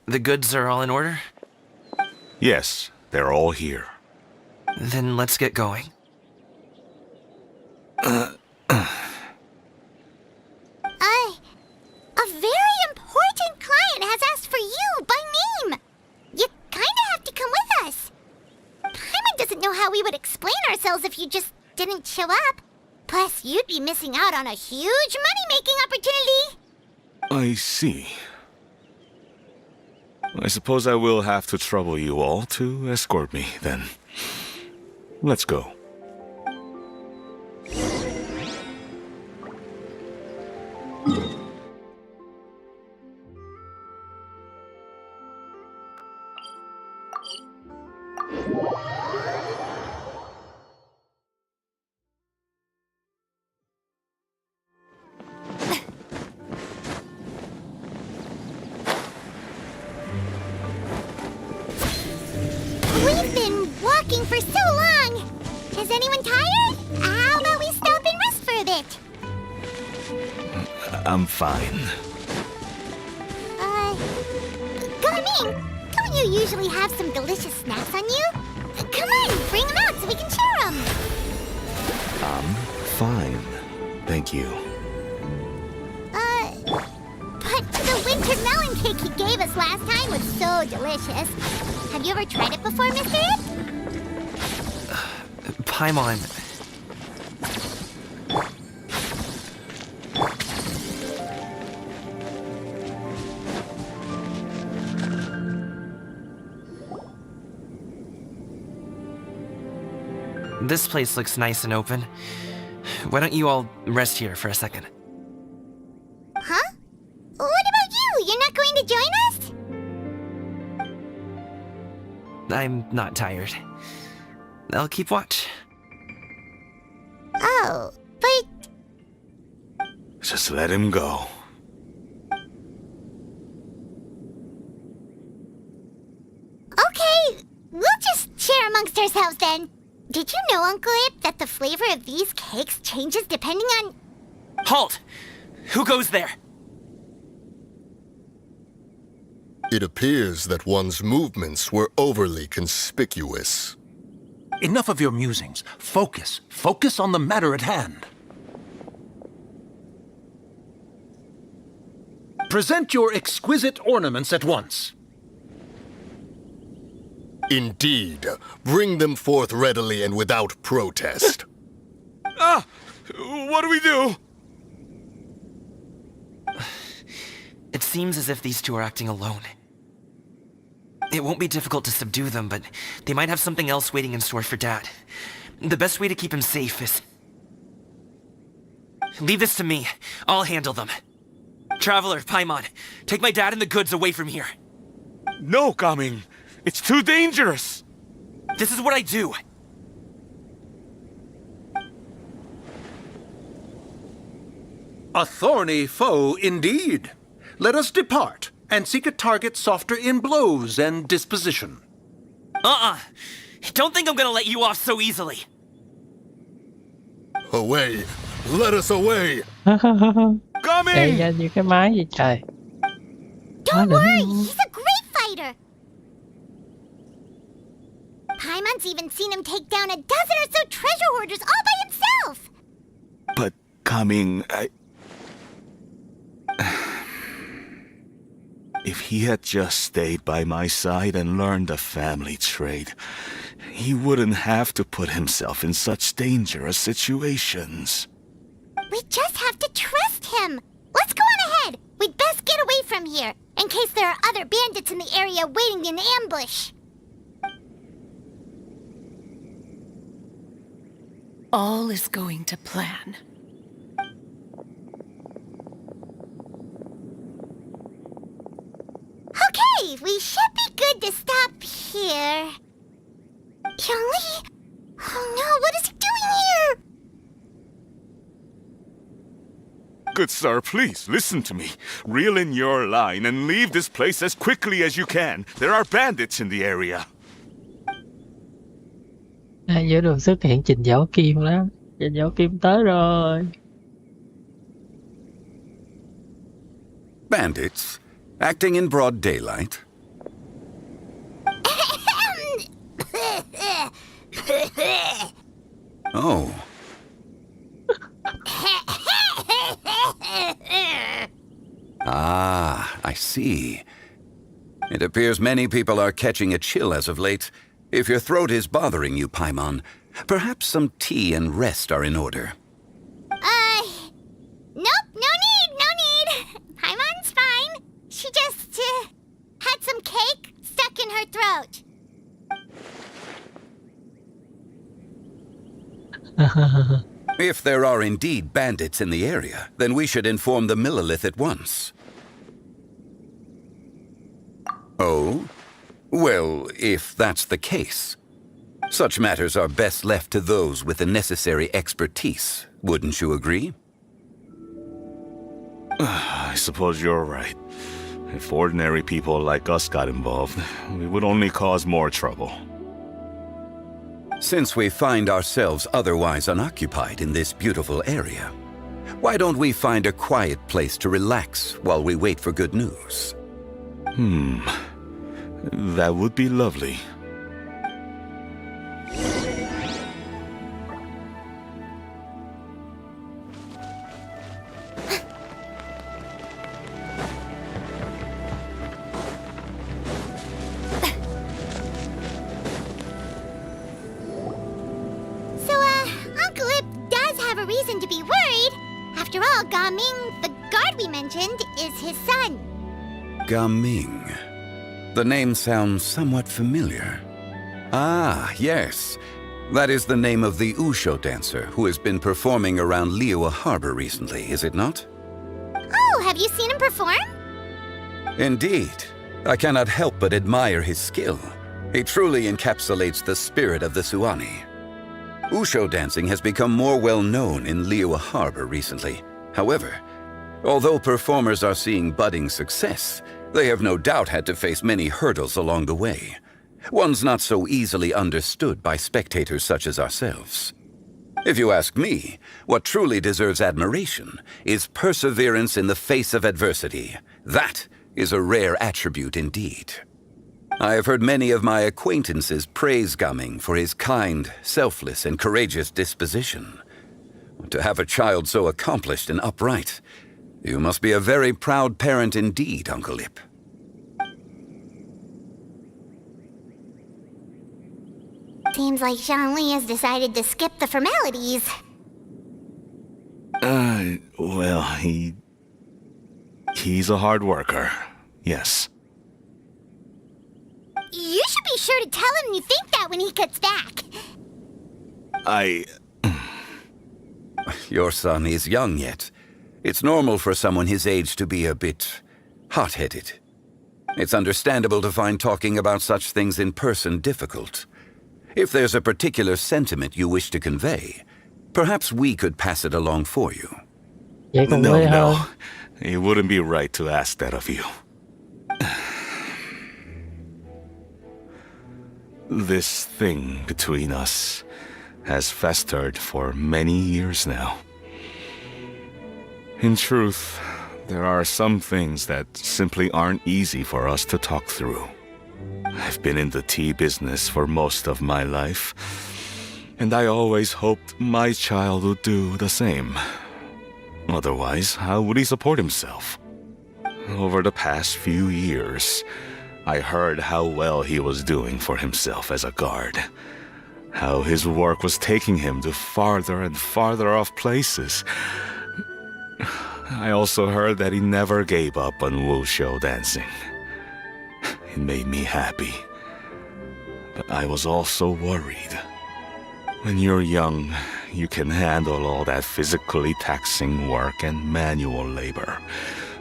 The goods are all in order? Yes, they're all here. Then let's get going. A very important client has asked for you by name. You kinda have to come with us. Paimon doesn't know how we would explain ourselves if you just didn't show up. Plus, you'd be missing out on a huge money-making opportunity. I see. I suppose I will have to trouble you all to escort me, then. Let's go. We've been walking for so long. Is anyone tired? How about we stop and rest for a bit? I'm fine. Gaming, don't you usually have some delicious snacks on you? Come on, bring them out so we can share them. I'm fine. Thank you. But the winter melon cake he gave us last time was so delicious. Have you ever tried it before, Mr. Ip? Paimon. This place looks nice and open. Why don't you all rest here for a second? Huh? What about you? You're not going to join us? I'm not tired. I'll keep watch. Oh, but Just let him go. okay, we'll just share amongst ourselves then. Did you know, Uncle Ip, that the flavor of these cakes changes depending on... Halt! Who goes there? It appears that one's movements were overly conspicuous. Enough of your musings. Focus. Focus on the matter at hand. Present your exquisite ornaments at once. Indeed. Bring them forth readily and without protest. What do we do? It seems as if these two are acting alone. It won't be difficult to subdue them, but they might have something else waiting in store for Dad. The best way to keep him safe is... Leave this to me. I'll handle them. Traveler, Paimon, take my dad and the goods away from here. No, Gaming. It's too dangerous. This is what I do. A thorny foe indeed. Let us depart and seek a target softer in blows and disposition. Don't think I'm gonna let you off so easily. Away! Let us away! Chạy ra như cái máy vậy trời. Don't worry, he's a great fighter. Paimon's even seen him take down a dozen or so treasure hoarders all by himself. But Gaming, If he had just stayed by my side and learned the family trade, he wouldn't have to put himself in such dangerous situations. We just have to trust him. Let's go on ahead. We'd best get away from here, in case there are other bandits in the area waiting in ambush. All is going to plan. Okay, we should be good to stop here. Youngli? Oh no, what is he doing here? Good sir, please listen to me. Reel in your line and leave this place as quickly as you can. There are bandits in the area. Giữa đường xuất hiện Trình Dảo Kim đó. Trình Dảo Kim tới rồi. Bandits? Acting in broad daylight? Oh. Ah, I see. It appears many people are catching a chill as of late. If your throat is bothering you, Paimon, perhaps some tea and rest are in order. Nope, no need. Paimon's fine. She just, had some cake stuck in her throat. If there are indeed bandits in the area, then we should inform the Millelith at once. Oh? Well, if that's the case, such matters are best left to those with the necessary expertise, wouldn't you agree? I suppose you're right. If ordinary people like us got involved, we would only cause more trouble. Since we find ourselves otherwise unoccupied in this beautiful area, why don't we find a quiet place to relax while we wait for good news? That would be lovely. Uncle Ip does have a reason to be worried. After all, Gaming, the guard we mentioned, is his son. Gaming. The name sounds somewhat familiar. Ah, yes. That is the name of the Usho dancer who has been performing around Liyue Harbor recently, is it not? Oh, have you seen him perform? Indeed. I cannot help but admire his skill. He truly encapsulates the spirit of the Suani. Usho dancing has become more well-known in Liyue Harbor recently. However, although performers are seeing budding success, they have no doubt had to face many hurdles along the way. One's not so easily understood by spectators such as ourselves. If you ask me, what truly deserves admiration is perseverance in the face of adversity. That is a rare attribute indeed. I have heard many of my acquaintances praise Gaming for his kind, selfless, and courageous disposition. To have a child so accomplished and upright, you must be a very proud parent indeed, Uncle Ip. Seems like Zhongli has decided to skip the formalities. Well, he's a hard worker. Yes. You should be sure to tell him you think that when he gets back. Your son is young yet. It's normal for someone his age to be a bit hot-headed. It's understandable to find talking about such things in person difficult. If there's a particular sentiment you wish to convey, perhaps we could pass it along for you. Vậy còn quê hơn. No. It wouldn't be right to ask that of you. This thing between us has festered for many years now. In truth, there are some things that simply aren't easy for us to talk through. I've been in the tea business for most of my life, and I always hoped my child would do the same. Otherwise, how would he support himself? Over the past few years, I heard how well he was doing for himself as a guard. How his work was taking him to farther and farther off places. I also heard that he never gave up on wuxia dancing. It made me happy. But I was also worried. When you're young, you can handle all that physically taxing work and manual labor.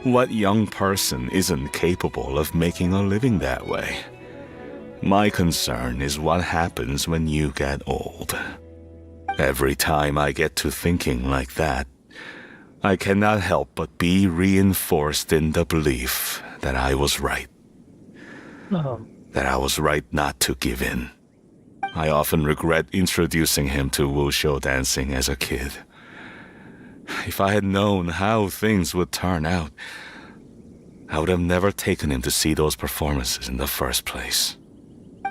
What young person isn't capable of making a living that way? My concern is what happens when you get old. Every time I get to thinking like that, I cannot help but be reinforced in the belief that I was right. That I was right not to give in. I often regret introducing him to wuxia dancing as a kid. If I had known how things would turn out, I would have never taken him to see those performances in the first place.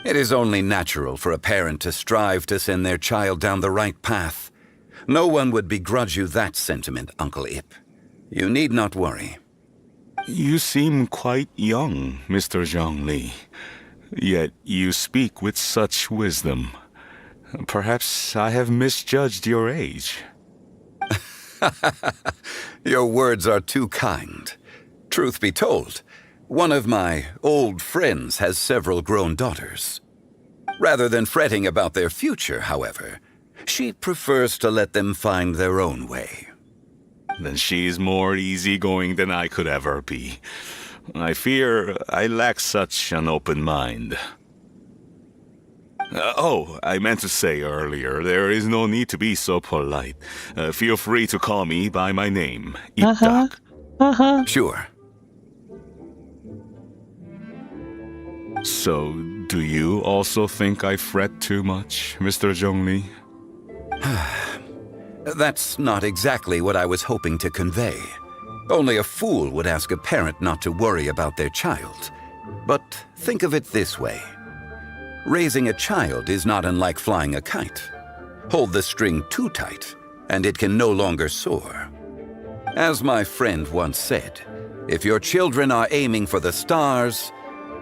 It is only natural for a parent to strive to send their child down the right path. No one would begrudge you that sentiment, Uncle Ip. You need not worry. You seem quite young, Mr. Zhongli. Yet you speak with such wisdom. Perhaps I have misjudged your age. Your words are too kind. Truth be told, one of my old friends has several grown daughters. Rather than fretting about their future, however, she prefers to let them find their own way. Then she's more easygoing than I could ever be. I fear I lack such an open mind. I meant to say earlier, there is no need to be so polite. Feel free to call me by my name, Ipdak. Sure. So, do you also think I fret too much, Mr. Zhongli? That's not exactly what I was hoping to convey. Only a fool would ask a parent not to worry about their child. But think of it this way. Raising a child is not unlike flying a kite. Hold the string too tight, and it can no longer soar. As my friend once said, if your children are aiming for the stars,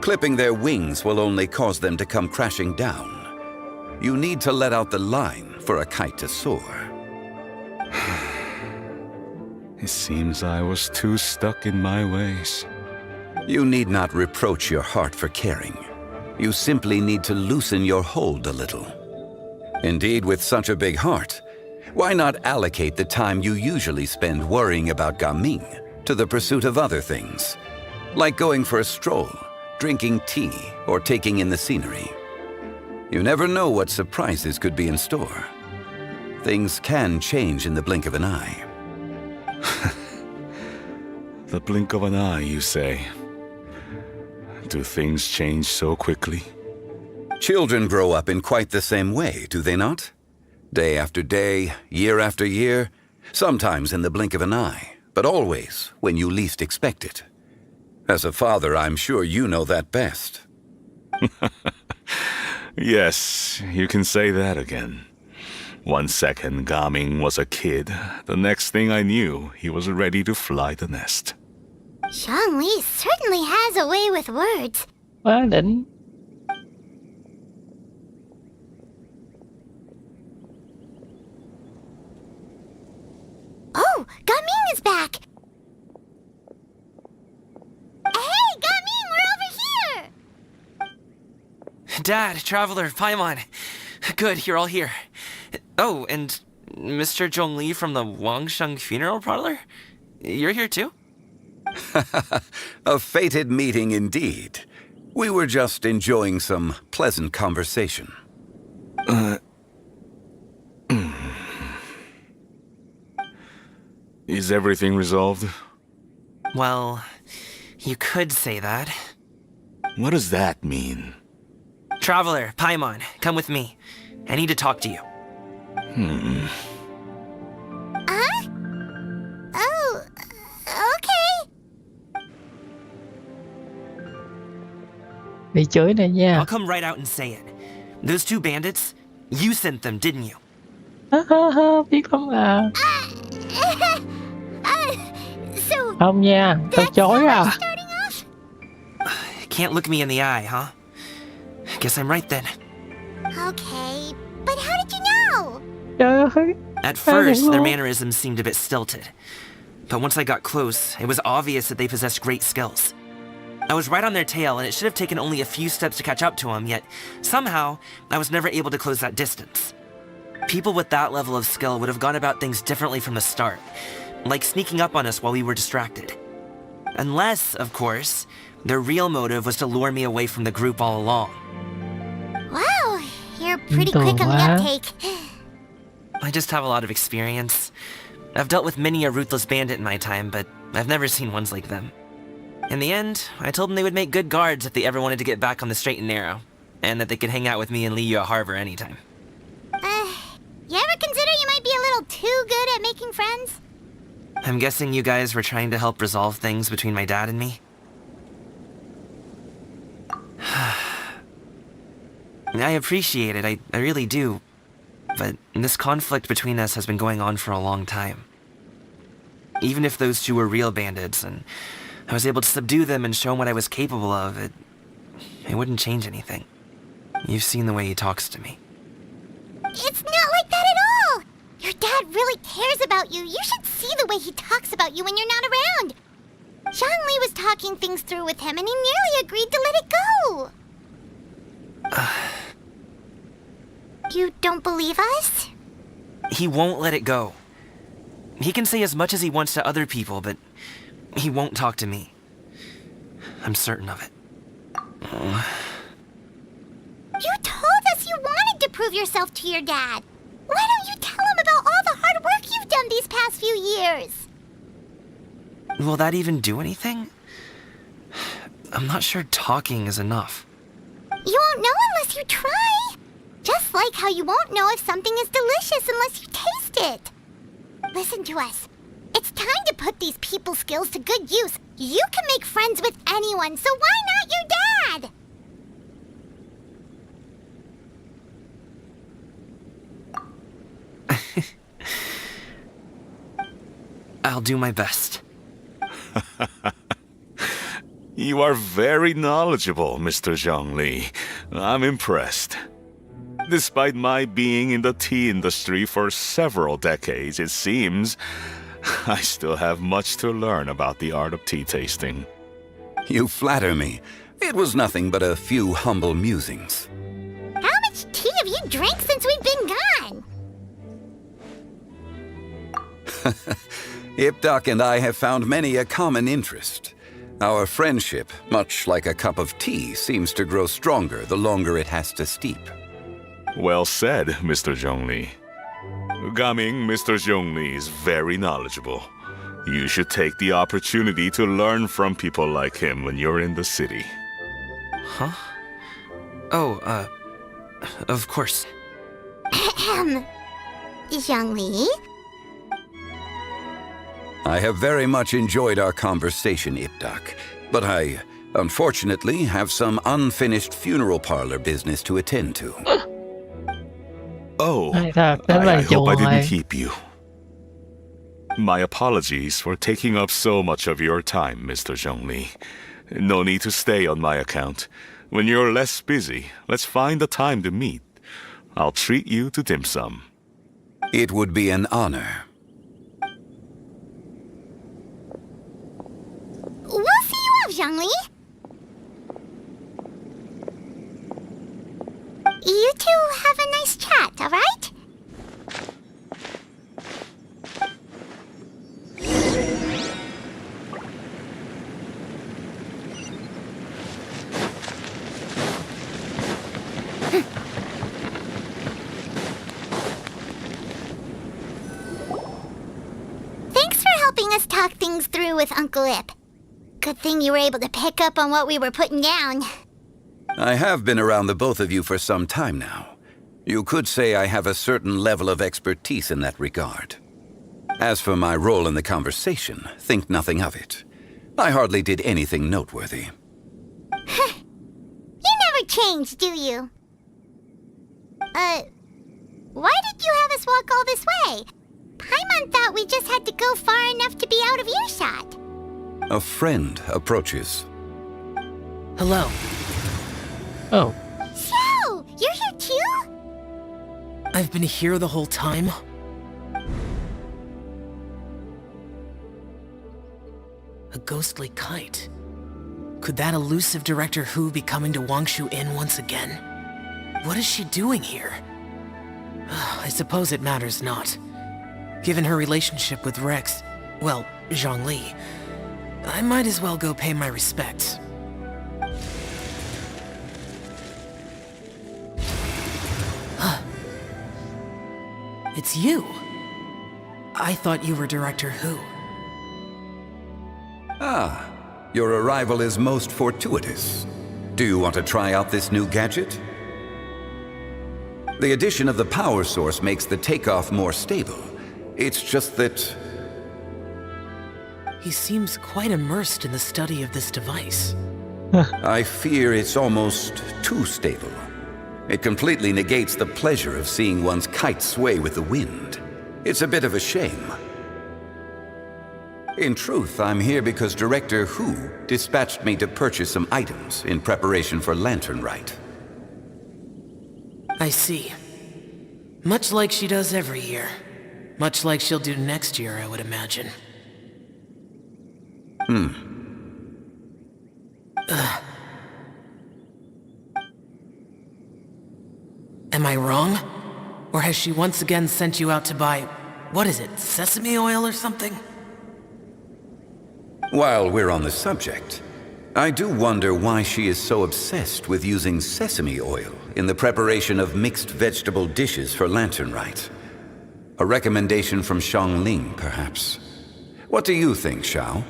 clipping their wings will only cause them to come crashing down. You need to let out the line for a kite to soar. It seems I was too stuck in my ways. You need not reproach your heart for caring. You simply need to loosen your hold a little. Indeed, with such a big heart, why not allocate the time you usually spend worrying about Gaming to the pursuit of other things, like going for a stroll, drinking tea, or taking in the scenery? You never know what surprises could be in store. Things can change in the blink of an eye. The blink of an eye, you say? Do things change so quickly? Children grow up in quite the same way, do they not? Day after day, year after year, sometimes in the blink of an eye, but always when you least expect it. As a father, I'm sure you know that best. Yes, you can say that again. 1 second, Gaming was a kid. The next thing I knew, he was ready to fly the nest. Zhongli certainly has a way with words. Quá đỉnh. Oh, Gaming is back! Hey, Gaming, we're over here! Dad, Traveler, Paimon. Good, you're all here. Oh, and Mr. Zhongli from the Wangsheng Funeral Parlor? You're here too? A fated meeting indeed. We were just enjoying some pleasant conversation. Is everything resolved? Well, you could say that. What does that mean? Traveler, Paimon, come with me. I need to talk to you. Huh? Oh, okay. Bị chửi này nha. I'll come right out and say it. Those two bandits, you sent them, didn't you? Biết không à. So, Không nha, tao chối à. Starting off? Can't look me in the eye, huh? Guess I'm right then. Okay, but how did you know? Trời ơi. At first, their mannerisms seemed a bit stilted. But once I got close, it was obvious that they possessed great skills. I was right on their tail, and it should have taken only a few steps to catch up to them, yet somehow, I was never able to close that distance. People with that level of skill would have gone about things differently from the start, like sneaking up on us while we were distracted. Unless, of course, their real motive was to lure me away from the group all along. Wow, you're pretty quick on the uptake. I just have a lot of experience. I've dealt with many a ruthless bandit in my time, but I've never seen ones like them. In the end, I told them they would make good guards if they ever wanted to get back on the straight and narrow, and that they could hang out with me in Liyue Harbor anytime. You ever consider you might be a little too good at making friends? I'm guessing you guys were trying to help resolve things between my dad and me? I appreciate it, I really do. But this conflict between us has been going on for a long time. Even if those two were real bandits, and I was able to subdue them and show him what I was capable of, it wouldn't change anything. You've seen the way he talks to me. It's not like that at all! Your dad really cares about you. You should see the way he talks about you when you're not around. Zhongli was talking things through with him, and he nearly agreed to let it go. You don't believe us? He won't let it go. He can say as much as he wants to other people, but he won't talk to me. I'm certain of it. You told us you wanted to prove yourself to your dad. Why don't you tell him about all the hard work you've done these past few years? Will that even do anything? I'm not sure talking is enough. You won't know unless you try. Just like how you won't know if something is delicious unless you taste it. Listen to us. It's time to put these people skills to good use. You can make friends with anyone, so why not your dad? I'll do my best. You are very knowledgeable, Mr. Zhongli. I'm impressed. Despite my being in the tea industry for several decades, it seems I still have much to learn about the art of tea tasting. You flatter me. It was nothing but a few humble musings. How much tea have you drank since we've been gone? Ipdak and I have found many a common interest. Our friendship, much like a cup of tea, seems to grow stronger the longer it has to steep. Well said, Mr. Zhongli. Gaming, Mr. Zhongli is very knowledgeable. You should take the opportunity to learn from people like him when you're in the city. Huh? Oh, of course. Zhongli? I have very much enjoyed our conversation, Ipdak, but I, unfortunately, have some unfinished funeral parlor business to attend to. Oh, Hay thật, đến là I hope I chùa didn't keep you. My apologies for taking up so much of your time, Mr. Zhongli. No need to stay on my account. When you're less busy, let's find a time to meet. I'll treat you to dim sum. It would be an honor. We'll see you off, Zhongli. You two have a nice chat, all right? Thanks for helping us talk things through with Uncle Ip. Good thing you were able to pick up on what we were putting down. I have been around the both of you for some time now. You could say I have a certain level of expertise in that regard. As for my role in the conversation, think nothing of it. I hardly did anything noteworthy. You never change, do you? Why did you have us walk all this way? Paimon thought we just had to go far enough to be out of earshot. A friend approaches. Hello. Oh, Xiao, you're here too? I've been here the whole time? A ghostly kite. Could that elusive Director Hu be coming to Wangshu Inn once again? What is she doing here? I suppose it matters not. Given her relationship with Rex, well, Zhongli, I might as well go pay my respects. It's you. I thought you were Director Hu. Ah, your arrival is most fortuitous. Do you want to try out this new gadget? The addition of the power source makes the takeoff more stable. It's just that... He seems quite immersed in the study of this device. I fear it's almost too stable. It completely negates the pleasure of seeing one's kite sway with the wind. It's a bit of a shame. In truth, I'm here because Director Hu dispatched me to purchase some items in preparation for Lantern Rite. I see. Much like she does every year. Much like she'll do next year, I would imagine. Am I wrong? Or has she once again sent you out to buy, what is it, sesame oil or something? While we're on the subject, I do wonder why she is so obsessed with using sesame oil in the preparation of mixed vegetable dishes for Lantern Rite. A recommendation from Xiangling, perhaps. What do you think, Xiao?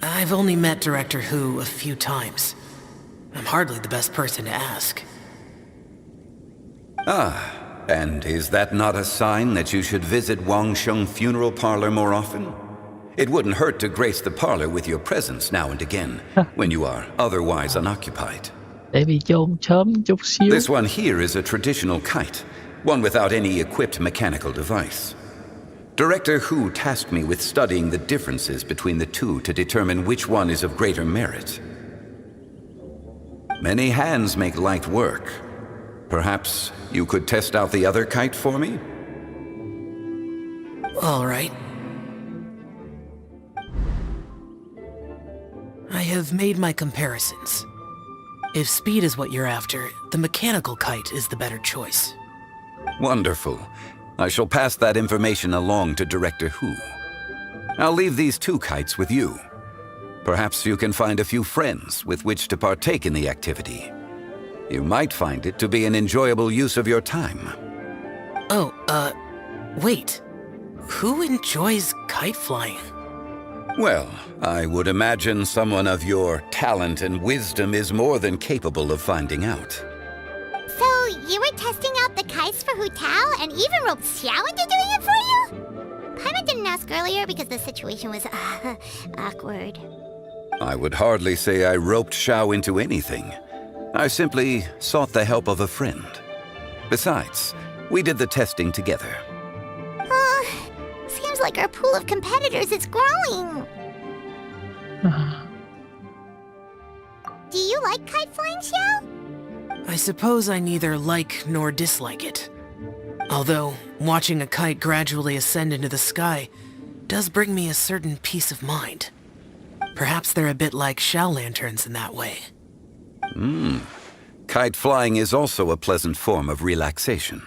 I've only met Director Hu a few times. I'm hardly the best person to ask. Ah, and is that not a sign that you should visit Wangsheng Funeral Parlor more often? It wouldn't hurt to grace the parlor with your presence now and again, when you are otherwise unoccupied. để bị chôn sớm chút xíu. This one here is a traditional kite, one without any equipped mechanical device. Director Hu tasked me with studying the differences between the two to determine which one is of greater merit. Many hands make light work. Perhaps you could test out the other kite for me? All right. I have made my comparisons. If speed is what you're after, the mechanical kite is the better choice. Wonderful. I shall pass that information along to Director Hu. I'll leave these two kites with you. Perhaps you can find a few friends with which to partake in the activity. You might find it to be an enjoyable use of your time. Oh, wait. Who enjoys kite flying? Well, I would imagine someone of your talent and wisdom is more than capable of finding out. So, you were testing out the kites for Hu Tao and even roped Xiao into doing it for you? Paimon didn't ask earlier because the situation was, awkward. I would hardly say I roped Xiao into anything. I simply sought the help of a friend. Besides, we did the testing together. Seems like our pool of competitors is growing. Do you like kite flying, Xiao? I suppose I neither like nor dislike it. Although, watching a kite gradually ascend into the sky does bring me a certain peace of mind. Perhaps they're a bit like shell lanterns in that way. Kite flying is also a pleasant form of relaxation.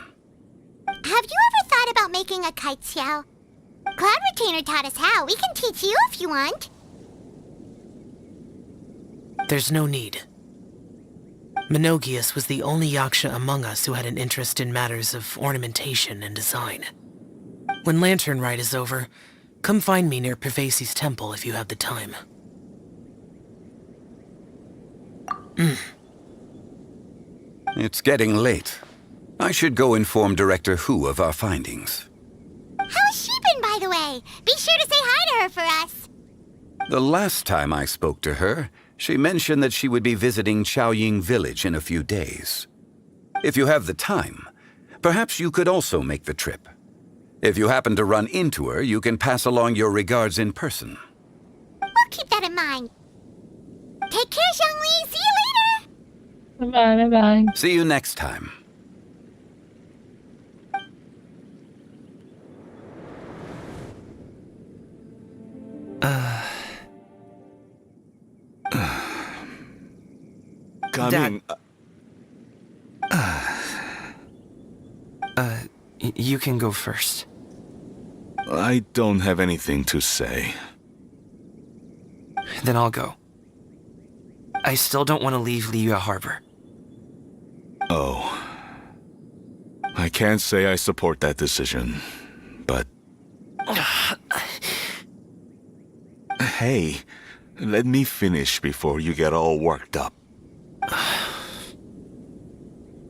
Have you ever thought about making a kite, Xiao? Cloud Retainer taught us how. We can teach you if you want. There's no need. Menogius was the only yaksha among us who had an interest in matters of ornamentation and design. When Lantern Rite is over, come find me near Pervasi's temple if you have the time. It's getting late. I should go inform Director Hu of our findings. How's she been, by the way? Be sure to say hi to her for us. The last time I spoke to her, she mentioned that she would be visiting Chaoying Village in a few days. If you have the time, perhaps you could also make the trip. If you happen to run into her, you can pass along your regards in person. mind. Take care, Zhongli. See you later. Bye bye, bye bye. See you next time. Coming. You can go first. I don't have anything to say. Then I'll go. I still don't want to leave Liyue Harbor. Oh. I can't say I support that decision, but... Hey, let me finish before you get all worked up.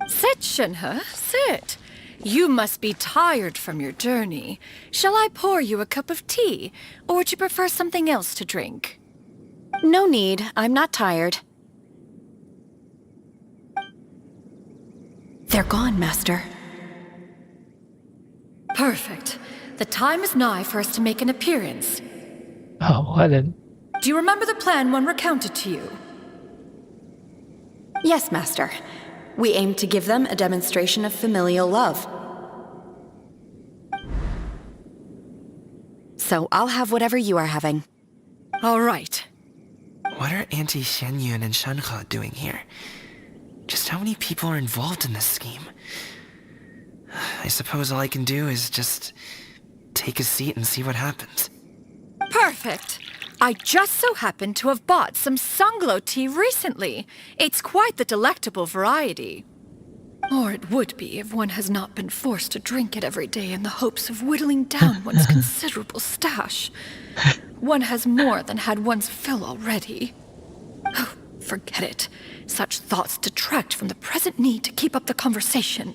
Sit, Shenhe, sit. You must be tired from your journey. Shall I pour you a cup of tea, or would you prefer something else to drink? No need. I'm not tired. They're gone, Master. Perfect. The time is nigh for us to make an appearance. Quá đỉnh. Do you remember the plan when recounted to you? Yes, Master. We aim to give them a demonstration of familial love. So I'll have whatever you are having. All right. What are Auntie Xianyun and Shenhe doing here? Just how many people are involved in this scheme? I suppose all I can do is just take a seat and see what happens. Perfect. I just so happen to have bought some Sunglow tea recently. It's quite the delectable variety. Or it would be if one has not been forced to drink it every day in the hopes of whittling down one's considerable stash. One has more than had one's fill already. Oh, forget it. Such thoughts detract from the present need to keep up the conversation.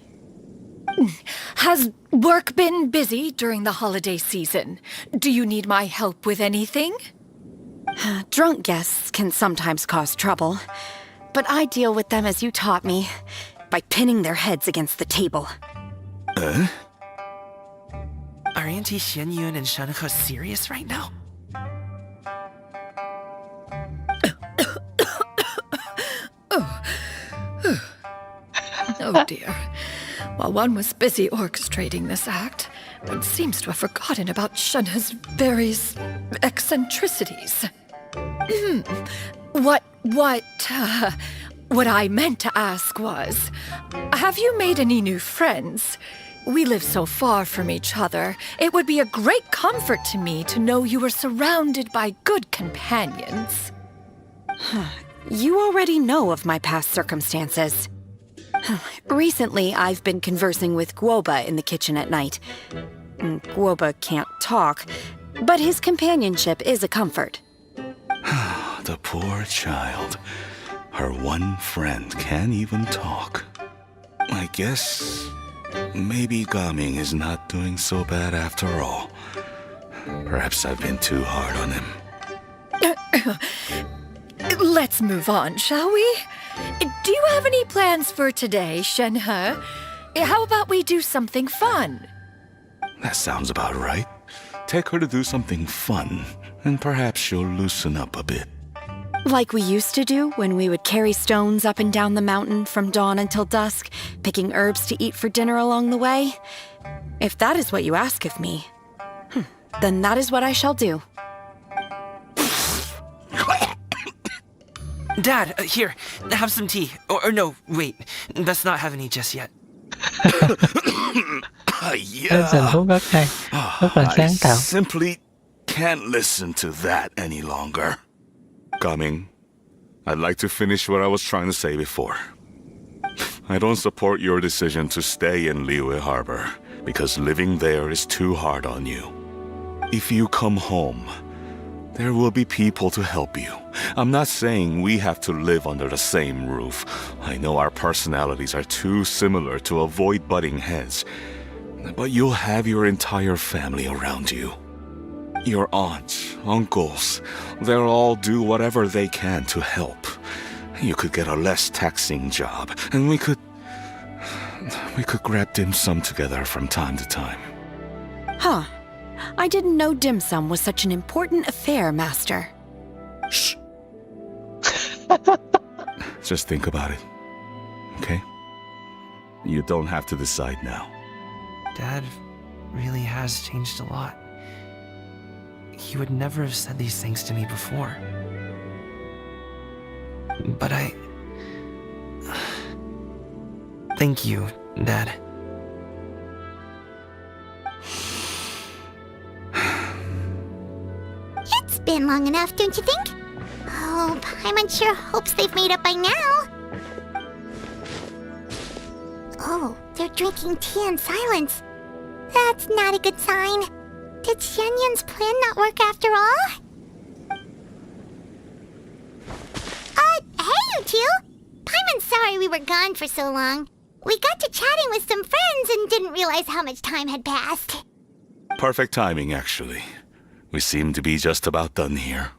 Has work been busy during the holiday season? Do you need my help with anything? Drunk guests can sometimes cause trouble, but I deal with them as you taught me, by pinning their heads against the table. Are Auntie Xianyun and Shenhe serious right now? Oh dear. While one was busy orchestrating this act, one seems to have forgotten about Shenhe's various eccentricities. What I meant to ask was, have you made any new friends? We live so far from each other. It would be a great comfort to me to know you were surrounded by good companions. You already know of my past circumstances. Recently, I've been conversing with Guoba in the kitchen at night. Guoba can't talk, but his companionship is a comfort. The poor child. Her one friend can't even talk. I guess maybe Gaming is not doing so bad after all. Perhaps I've been too hard on him. Let's move on, shall we? Do you have any plans for today, Shenhe? How about we do something fun? That sounds about right. Take her to do something fun, and perhaps she'll loosen up a bit. Like we used to do when we would carry stones up and down the mountain from dawn until dusk, picking herbs to eat for dinner along the way? If that is what you ask of me, then that is what I shall do. Dad, here, have some tea. Or no, wait, let's not have any just yet. Chương trình thuốc rất hay, rất là sáng tạo. I simply can't listen to that any longer. Gaming, I'd like to finish what I was trying to say before. I don't support your decision to stay in Liyue Harbor, because living there is too hard on you. If you come home, there will be people to help you. I'm not saying we have to live under the same roof. I know our personalities are too similar to avoid butting heads. But you'll have your entire family around you. Your aunts, uncles, they'll all do whatever they can to help. You could get a less taxing job, and we could grab dim sum together from time to time. Huh. I didn't know dim sum was such an important affair, Master. Shh. Just think about it, okay? You don't have to decide now. Dad really has changed a lot. He would never have said these things to me before. But Thank you, Dad. It's been long enough, don't you think? Oh, Paimon sure hopes they've made up by now. Oh, they're drinking tea in silence. That's not a good sign. Did Xianyun's plan not work after all? Hey you two! Paimon's sorry we were gone for so long. We got to chatting with some friends and didn't realize how much time had passed. Perfect timing, actually. We seem to be just about done here.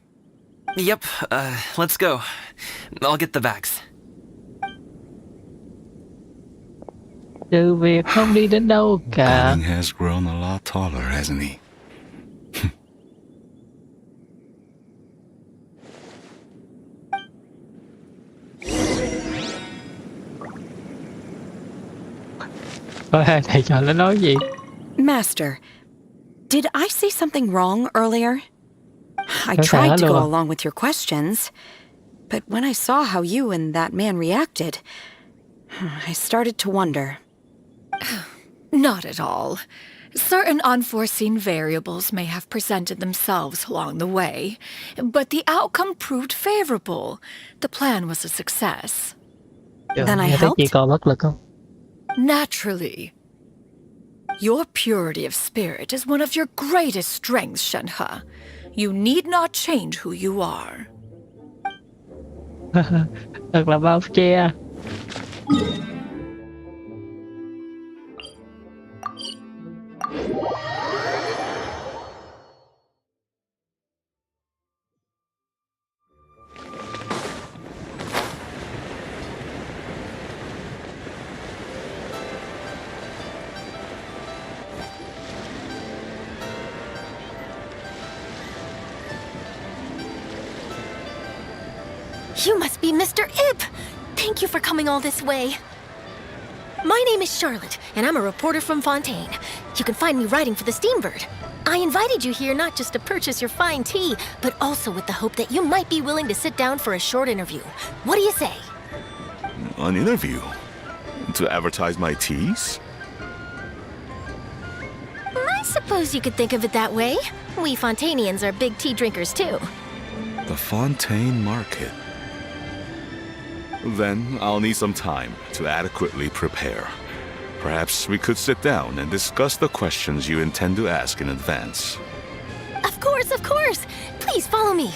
Yep, let's go. I'll get the bags. Sự việc không đi đến đâu cả. Banning has grown a lot taller, hasn't he? Coi hai thầy trò nó nói gì. Master, did I say something wrong earlier? I tried to go along with your questions, but when I saw how you and that man reacted, I started to wonder. Not at all. Certain unforeseen variables may have presented themselves along the way, but the outcome proved favorable. The plan was a success. Then I helped? Chị còn bất lực không? Naturally. Your purity of spirit is one of your greatest strengths, Shenhe. You need not change who you are. Thật là bao che. You must be Mr. Ip! Thank you for coming all this way. My name is Charlotte, and I'm a reporter from Fontaine. You can find me writing for the Steambird. I invited you here not just to purchase your fine tea, but also with the hope that you might be willing to sit down for a short interview. What do you say? An interview? To advertise my teas? I suppose you could think of it that way. We Fontainians are big tea drinkers, too. The Fontaine Market. Then I'll need some time to adequately prepare. Perhaps we could sit down and discuss the questions you intend to ask in advance. Of course, of course! Please follow me.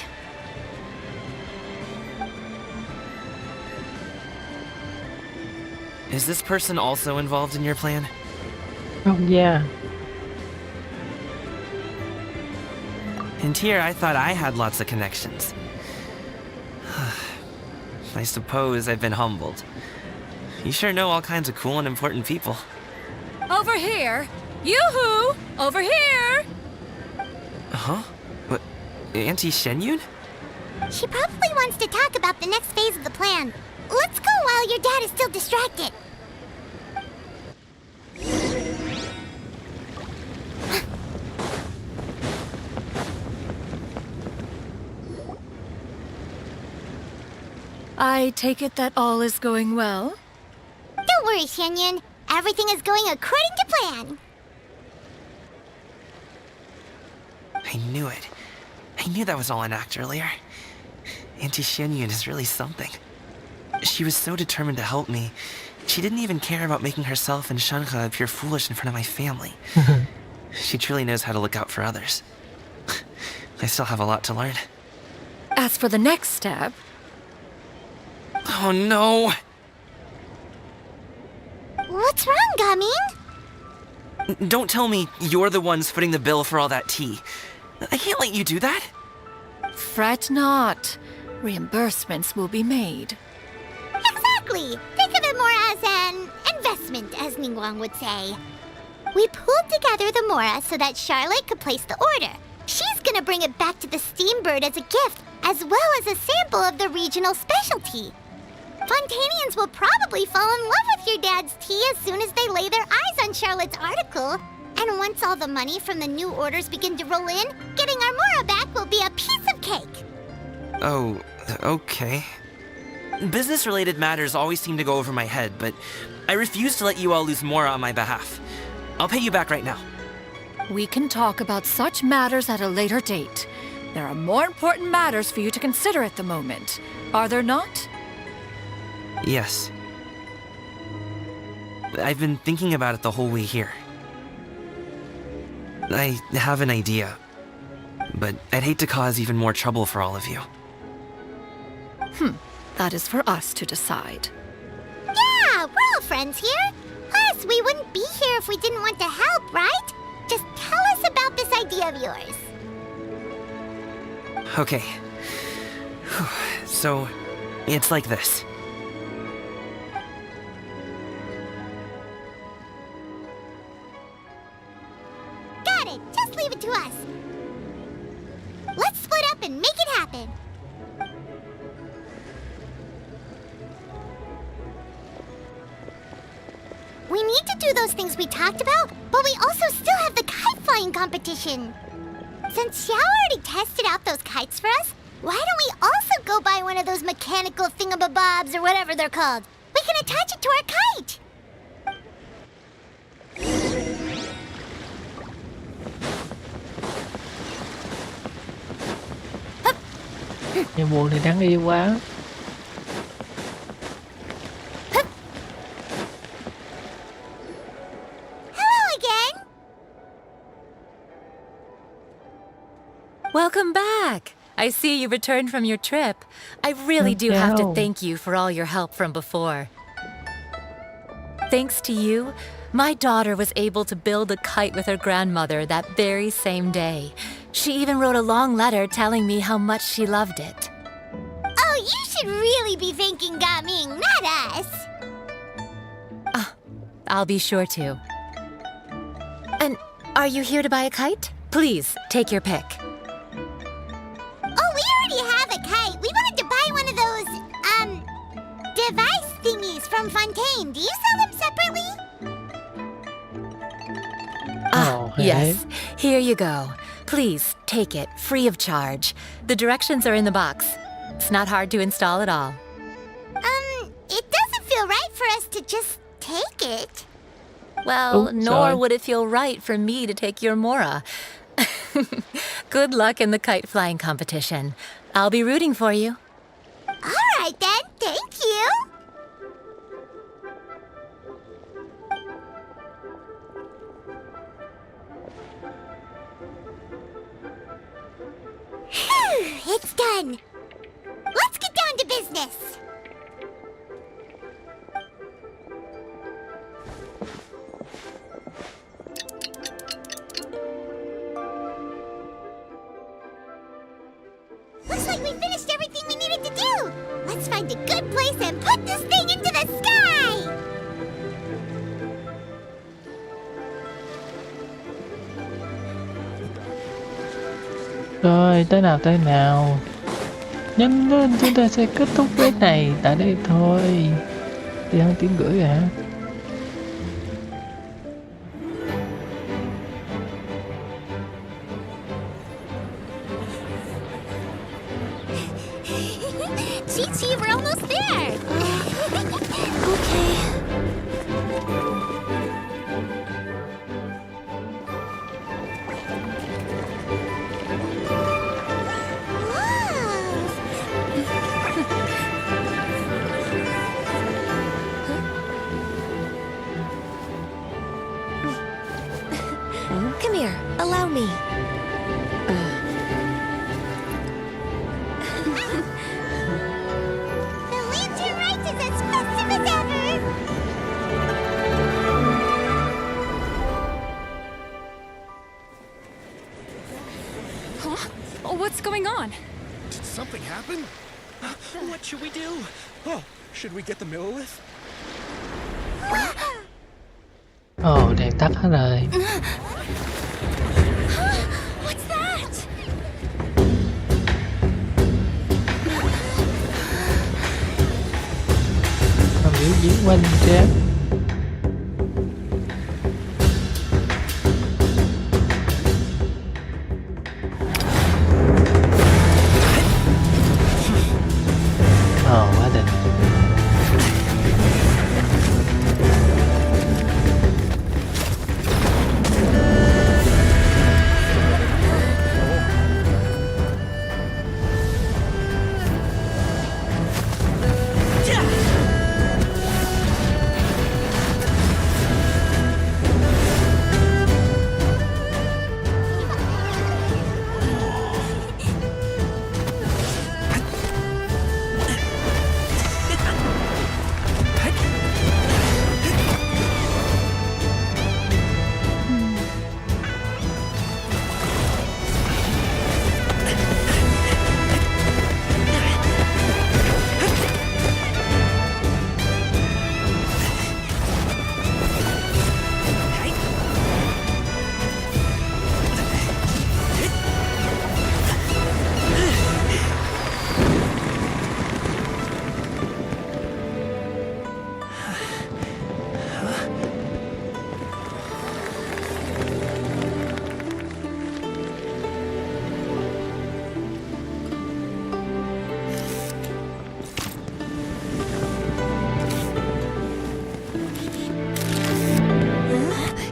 Is this person also involved in your plan? Không nha. And here I thought I had lots of connections. I suppose I've been humbled. You sure know all kinds of cool and important people. Over here! Yoo-hoo! Over here! Huh? What? Auntie Shenyun? She probably wants to talk about the next phase of the plan. Let's go while your dad is still distracted. I take it that all is going well? Don't worry, Xianyun. Everything is going according to plan. I knew it. I knew that was all an act earlier. Auntie Shenyun is really something. She was so determined to help me. She didn't even care about making herself and Shenhe appear foolish in front of my family. She truly knows how to look out for others. I still have a lot to learn. As for the next step... Oh no! What's wrong, Gaming? Don't tell me you're the ones footing the bill for all that tea. I can't let you do that. Fret not. Reimbursements will be made. Exactly! Think of it more as an investment, as Ningguang would say. We pooled together the Mora so that Charlotte could place the order. She's gonna bring it back to the Steambird as a gift, as well as a sample of the regional specialty. Fontanians will probably fall in love with your dad's tea as soon as they lay their eyes on Charlotte's article. And once all the money from the new orders begin to roll in, getting our Mora back will be a piece of cake. Oh, okay. Business-related matters always seem to go over my head, but I refuse to let you all lose Mora on my behalf. I'll pay you back right now. We can talk about such matters at a later date. There are more important matters for you to consider at the moment, are there not? Yes. I've been thinking about it the whole way here. I have an idea, but I'd hate to cause even more trouble for all of you. That is for us to decide. Yeah, we're all friends here. Plus, we wouldn't be here if we didn't want to help, right? Just tell us about this idea of yours. Okay. So, it's like this. Got it. Just leave it to us. Let's split up and make it happen. We need to do those things we talked about, but we also still have the kite flying competition. Since Xiao already tested out those kites for us, why don't we also go buy one of those mechanical thingamabobs or whatever they're called? We can attach it to our kite. Nhiệm vụ này đáng yêu quá. Hello again. Welcome back! I see you returned from your trip. I really do have to thank you for all your help from before. Thanks to you, my daughter was able to build a kite with her grandmother that very same day. She even wrote a long letter telling me how much she loved it. Oh, you should really be thanking Gaming, not us. I'll be sure to. And are you here to buy a kite? Please, take your pick. Oh, we already have a kite. We wanted to buy one of those, device thingies from Fontaine. Do you sell them separately? Yes. Here you go. Please, take it, free of charge. The directions are in the box. It's not hard to install at all. It doesn't feel right for us to just take it. Well, Oh, nor sorry. would it feel right for me to take your Mora. Good luck in the kite flying competition. I'll be rooting for you. All right, then. Thank you. Phew, it's done. Let's get down to business. Looks like we finished everything we needed to do. Let's find a good place and put this thing into the sky. Rồi, tới nào tới nào. Nhanh lên, chúng ta sẽ kết thúc cái này tại đây thôi. Đi hơn tiếng gửi rồi hả? Chi, we're almost there. Okay. Come here, allow me. The lantern rite is as festive as ever. Huh? What's going on? Did something happen? What should we do? Oh, should we get the Millilith? Ồ, đèn tắt hết rồi. What's that? hoành tráng. Quá đỉnh.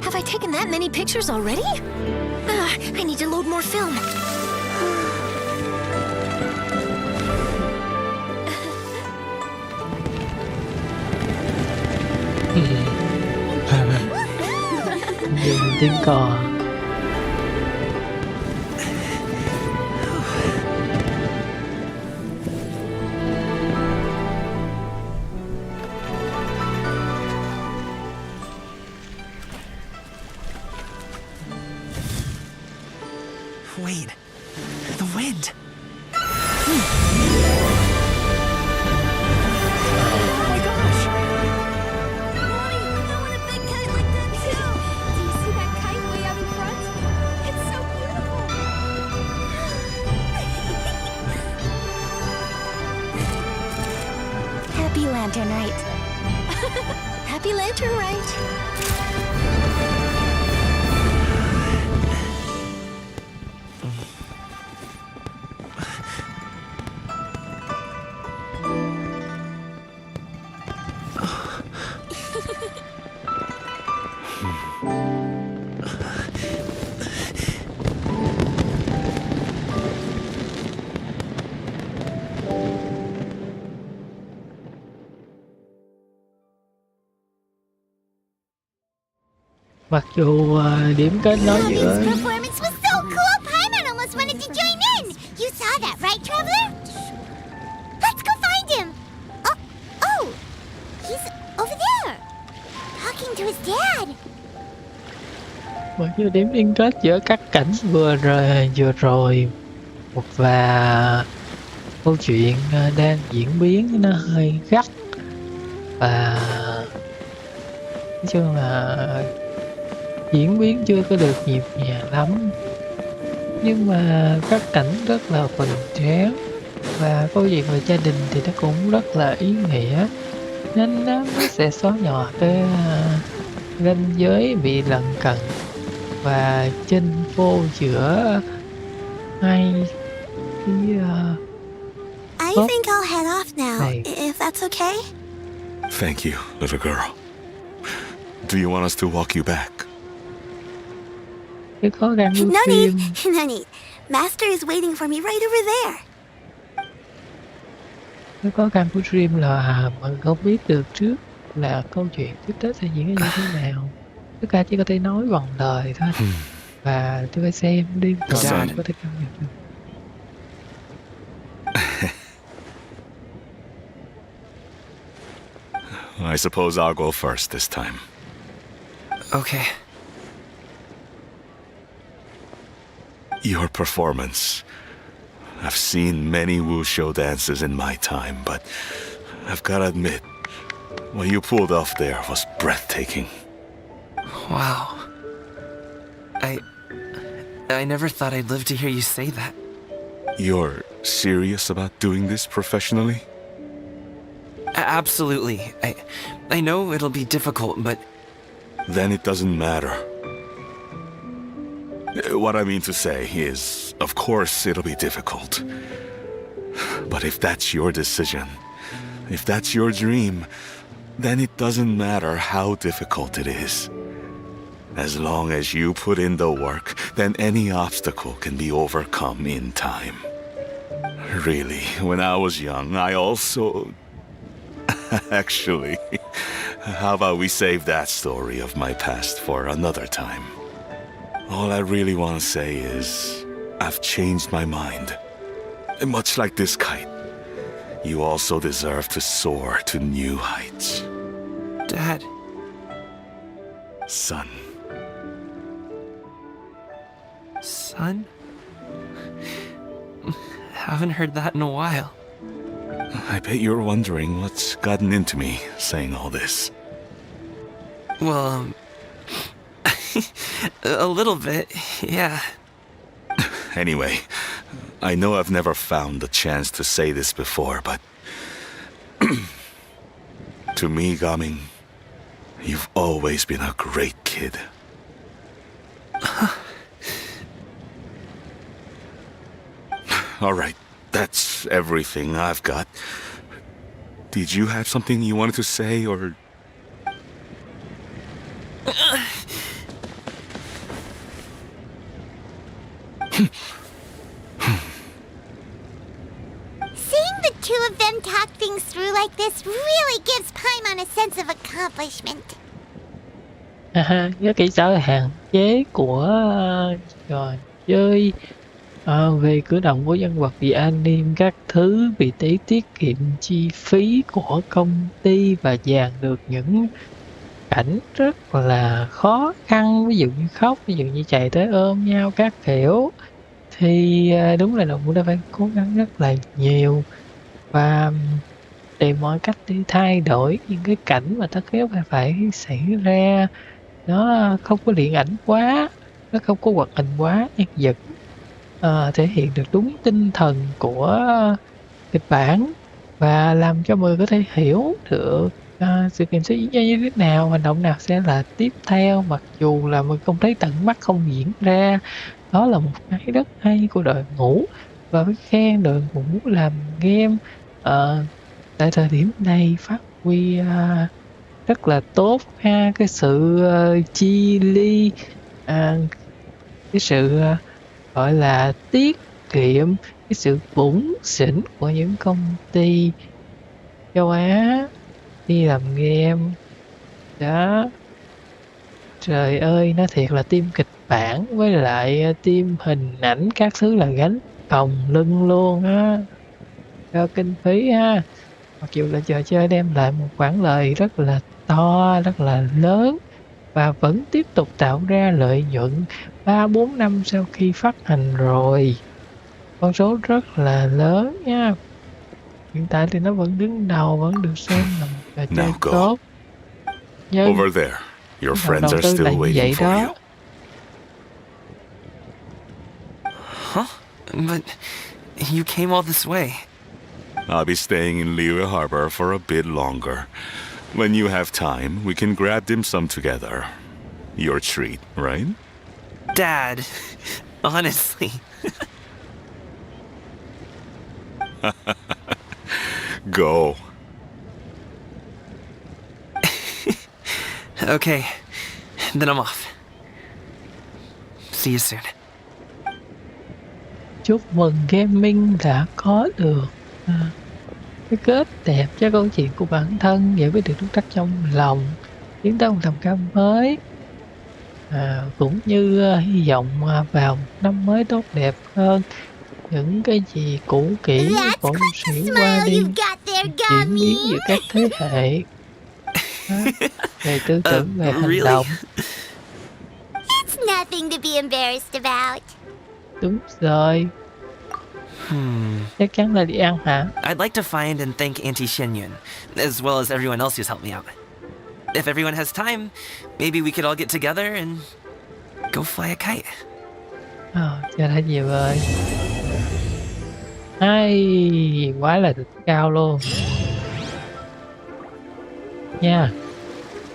Have I taken that many pictures already? I need to load more film. Dùng tiếng cò. Wait, the wind. Happy Lantern Rite. Happy Lantern Rite. Mặc dù điểm kết nối giữa His performance was so cool, Paimon almost wanted to join in. You saw that, right, Traveler? Let's go find him. Oh, he's over there, talking to his dad. mặc dù điểm liên kết giữa các cảnh vừa rồi và câu chuyện đang diễn biến nó hơi gắt và nói chung là diễn biến chưa có được nhịp nhàng lắm, nhưng mà các cảnh rất là hoành tráng và câu chuyện về gia đình thì nó cũng rất là ý nghĩa, nên nó sẽ xóa nhòa cái ranh giới bị lân cận và chênh vô giữa hai cái I think I'll head off now, if that's okay. Thank you, little girl. Do you want us to walk you back? cái khó khăn của No phim. need, no need. Master is waiting for me right over there. Cái khó khăn của stream là mình không biết được trước là câu chuyện tiếp tới sẽ diễn ra như thế nào. Tất cả chỉ có thể nói bằng lời thôi. Và tôi phải xem đi rồi có thể cảm nhận được. I suppose I'll go first this time. Okay. Your performance. I've seen many wuxia dances in my time, but I've gotta admit, what you pulled off there was breathtaking. Wow. I never thought I'd live to hear you say that. You're serious about doing this professionally? Absolutely. I know it'll be difficult, but... Then it doesn't matter. What I mean to say is, of course it'll be difficult. But if that's your decision, if that's your dream, then it doesn't matter how difficult it is. As long as you put in the work, then any obstacle can be overcome in time. Really, when I was young, I also... Actually, how about we save that story of my past for another time? All I really want to say is, I've changed my mind. Much like this kite, you also deserve to soar to new heights. Dad. Son. Son? Haven't heard that in a while. I bet you're wondering what's gotten into me saying all this. Well, a little bit, yeah. Anyway, I know I've never found the chance to say this before, but... to me, Gaming, you've always been a great kid. Alright, that's everything I've got. Did you have something you wanted to say, or... Seeing the two of them talk things through like this really gives Paimon a sense of accomplishment. Với cái sở hạn chế của trò chơi về cử động của nhân vật vì anime các thứ, vì để tiết kiệm chi phí của công ty và dàn được những cảnh rất là khó khăn, ví dụ như khóc, ví dụ như chạy tới ôm nhau các kiểu, thì đúng là cũng đã phải cố gắng rất là nhiều và tìm mọi cách để thay đổi những cái cảnh mà tất yếu phải xảy ra. Nó không có điện ảnh quá, nó không có hoạt hình quá, nhưng vẫn thể hiện được đúng tinh thần của kịch bản và làm cho mọi người có thể hiểu được sự kiện sẽ diễn ra như thế nào, hành động nào sẽ là tiếp theo, mặc dù là mình không thấy tận mắt không diễn ra. Đó là một cái rất hay của đội ngũ và phải khen đội ngũ làm game tại thời điểm này phát huy rất là tốt ha. Cái sự chi ly, cái sự gọi là tiết kiệm, cái sự bủn xỉn của những công ty châu Á đi làm game đó. Trời ơi, nó thiệt là team kịch bản với lại team hình ảnh các thứ là gánh còng lưng luôn á, cho kinh phí ha. Mặc dù là trò chơi đem lại một khoản lời rất là to, rất là lớn và vẫn tiếp tục tạo ra lợi nhuận 3-4 năm sau khi phát hành rồi. Con số rất là lớn nha. Hiện tại thì nó vẫn đứng đầu, vẫn được xem là một trò chơi tốt. Nhưng over there, your friends are still waiting for you. Huh? But you came all this way. I'll be staying in Liyue Harbor for a bit longer. When you have time, we can grab dim sum together. Your treat, right? Dad, honestly. Go. Okay, then I'm off. See you soon. Chúc mừng gaming đã có được cái kết đẹp cho câu chuyện của bản thân, giải quyết được nút thắt trong lòng, tiến tới một tầm cao mới, cũng như hy vọng vào năm mới tốt đẹp hơn. Những cái gì cũ kỹ cũng sẽ qua đi, chuyển biến giữa các thế hệ về tư tưởng, về hành động. It's nothing to be embarrassed about. Đúng rồi. Chắc chắn là đi ăn hả? I'd like to find and thank Auntie Shenyun, as well as everyone else who's helped me out. If everyone has time, maybe we could all get together and go fly a kite. Trời đã nhiều rồi. Hay quá là cao luôn. nha.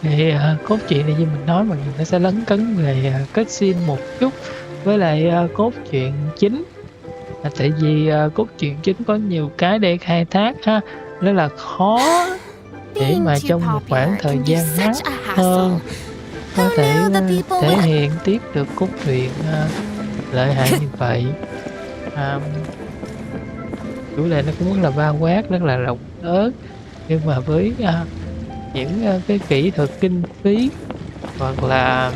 Thì cốt truyện này như mình nói mặc dù nó sẽ lấn cấn về cutscene một chút với lại cốt truyện chính, tại vì cốt truyện chính có nhiều cái để khai thác ha, rất là khó để mà trong một khoảng thời gian ngắn hơn có thể thể hiện tiếp được cốt truyện lợi hại như vậy. Chủ đề nó cũng rất là bao quát, rất là rộng lớn, nhưng mà với những cái kỹ thuật kinh phí hoặc là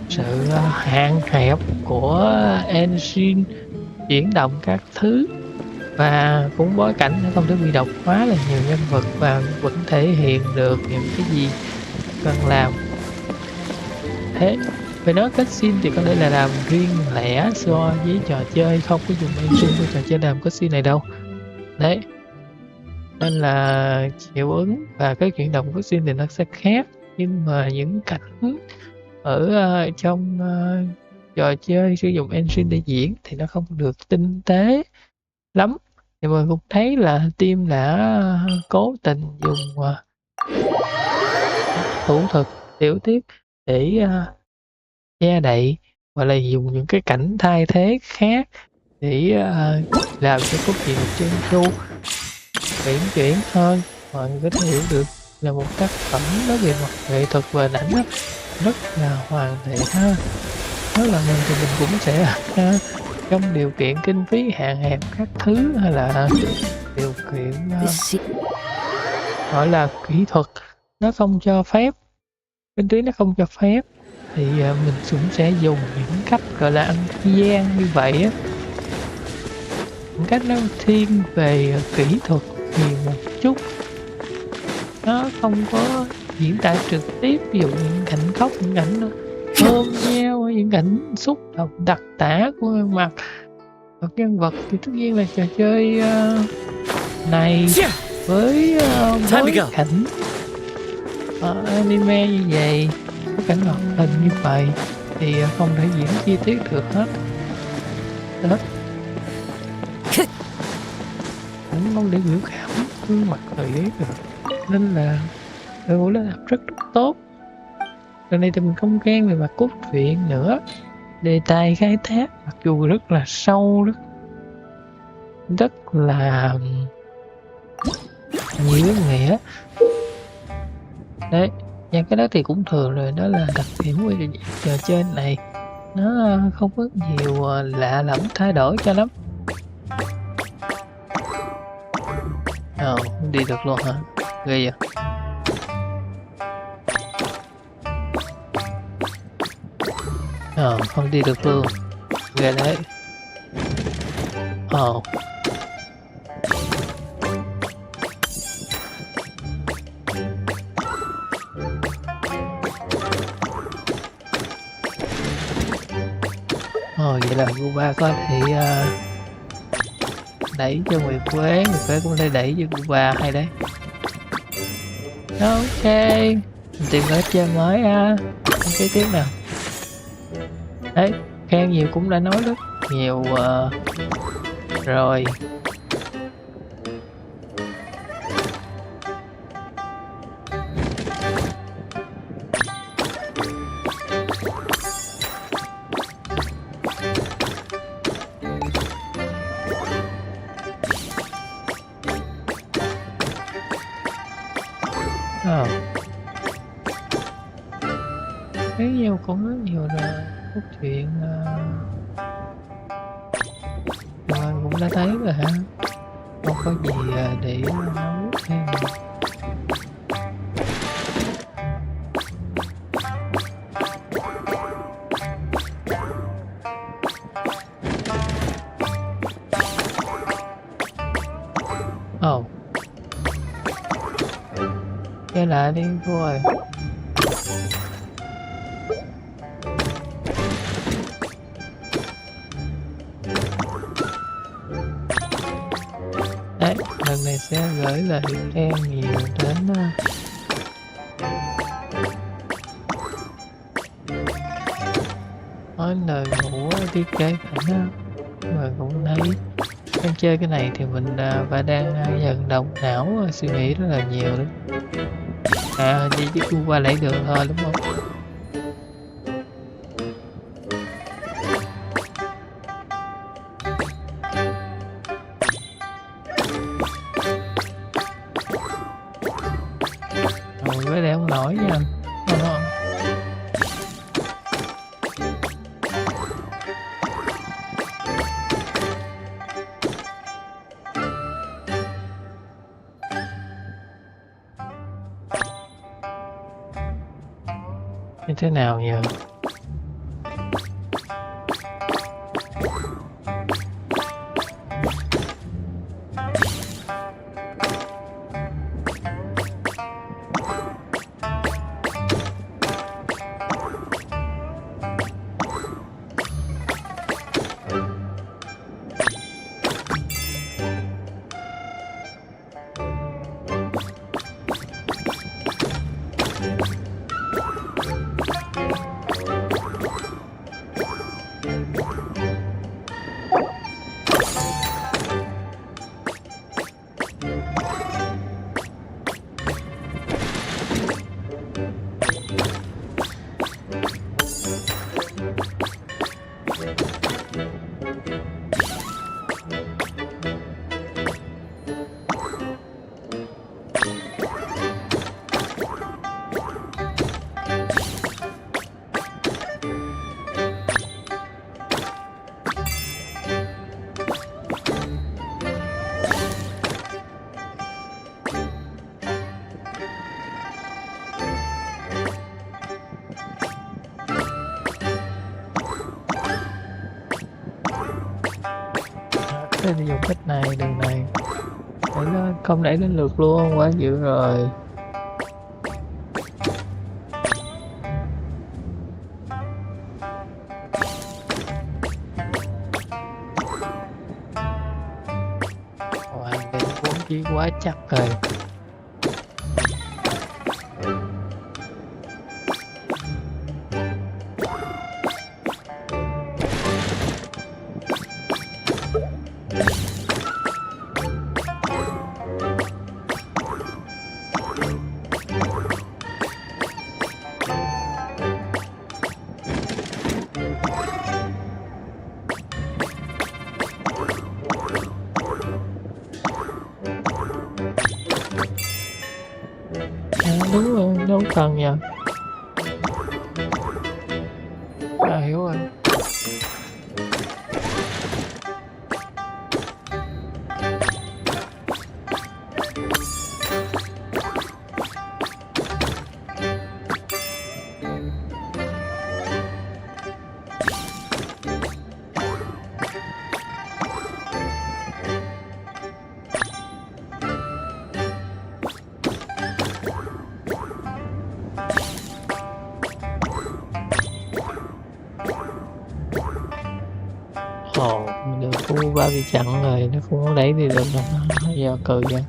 sự hạn hẹp của engine chuyển động các thứ, và cũng bối cảnh nó không thể bị độc quá là nhiều nhân vật và vẫn thể hiện được những cái gì cần làm. Thế về nói cutscene thì có thể là làm riêng lẻ so với trò chơi, không có dùng engine của trò chơi làm cutscene này đâu. Đấy, nên là hiệu ứng và cái chuyển động cutscene thì nó sẽ khác, nhưng mà những cảnh ở trong trò chơi sử dụng engine để diễn thì nó không được tinh tế lắm. Thì mình cũng thấy là team đã cố tình dùng thủ thuật tiểu tiết để che đậy, hoặc là dùng những cái cảnh thay thế khác để làm cho cốt truyện trơn tru, uyển chuyển hơn. Mọi người có thể hiểu được là một tác phẩm nó về mặt nghệ thuật và ảnh đó, rất là hoàn thiện ha. Nếu là mình thì mình cũng sẽ trong điều kiện kinh phí hạn hẹp các thứ, hay là điều kiện gọi là kỹ thuật nó không cho phép, kinh phí nó không cho phép, thì mình cũng sẽ dùng những cách gọi là ăn gian như vậy á, những cách nó thiên về kỹ thuật nhiều một chút, nó không có diễn tả trực tiếp. Ví dụ những cảnh khóc, những cảnh ôm nhau, những cảnh xúc động đặc tả của mặt nhân vật, thì tất nhiên là trò chơi này với bối cảnh anime như vậy, bối cảnh hoạt hình như vậy thì không thể diễn chi tiết được hết đó. Cũng không để biểu cảm gương mặt người ấy được, nên là đội ngũ đã làm rất tốt. Lần này thì mình không khen về mặt cốt truyện nữa, đề tài khai thác mặc dù rất là sâu, rất là nhiều ý nghĩa đấy. Nhưng cái đó thì cũng thường rồi, đó là đặc điểm của trò chơi này, nó không có nhiều lạ lẫm thay đổi cho lắm. Không đi được luôn hả? Ghê vậy. Không đi được luôn. Ghê đấy. Vậy là Guba có thể đẩy cho Nguyệt Quế cũng thể đẩy cho Guba, hay đấy. Ok, mình tìm ở chơi mới cái tiếp nào. Đấy, khen nhiều cũng đã nói rất nhiều rồi. Thấy nhiều cũng rất nhiều là cốt truyện mình cũng đã thấy rồi hả, không có gì để nói thêm. Chơi lại đi rồi. Đấy, lần này sẽ gửi lời khen nhiều đến nói lời ngủ thiết kế cảnh mà cũng thấy đang chơi cái này thì mình và đang dần động não suy nghĩ rất là nhiều đấy. À vậy chứ tôi qua lại đường thôi đúng không? Rồi với đeo nổi nha. Đúng không? Như thế nào nhờ? Thế thì dùng cách này, đường này để nó không đẩy đến lượt luôn, quá dữ rồi. Hoàn định vốn chí quá chắc rồi. Đúng rồi, đâu cần nha. À hiểu rồi. Ồ, mình được khu ba bị chặn rồi, nó không có đẩy đi được rồi, giờ cừ vậy.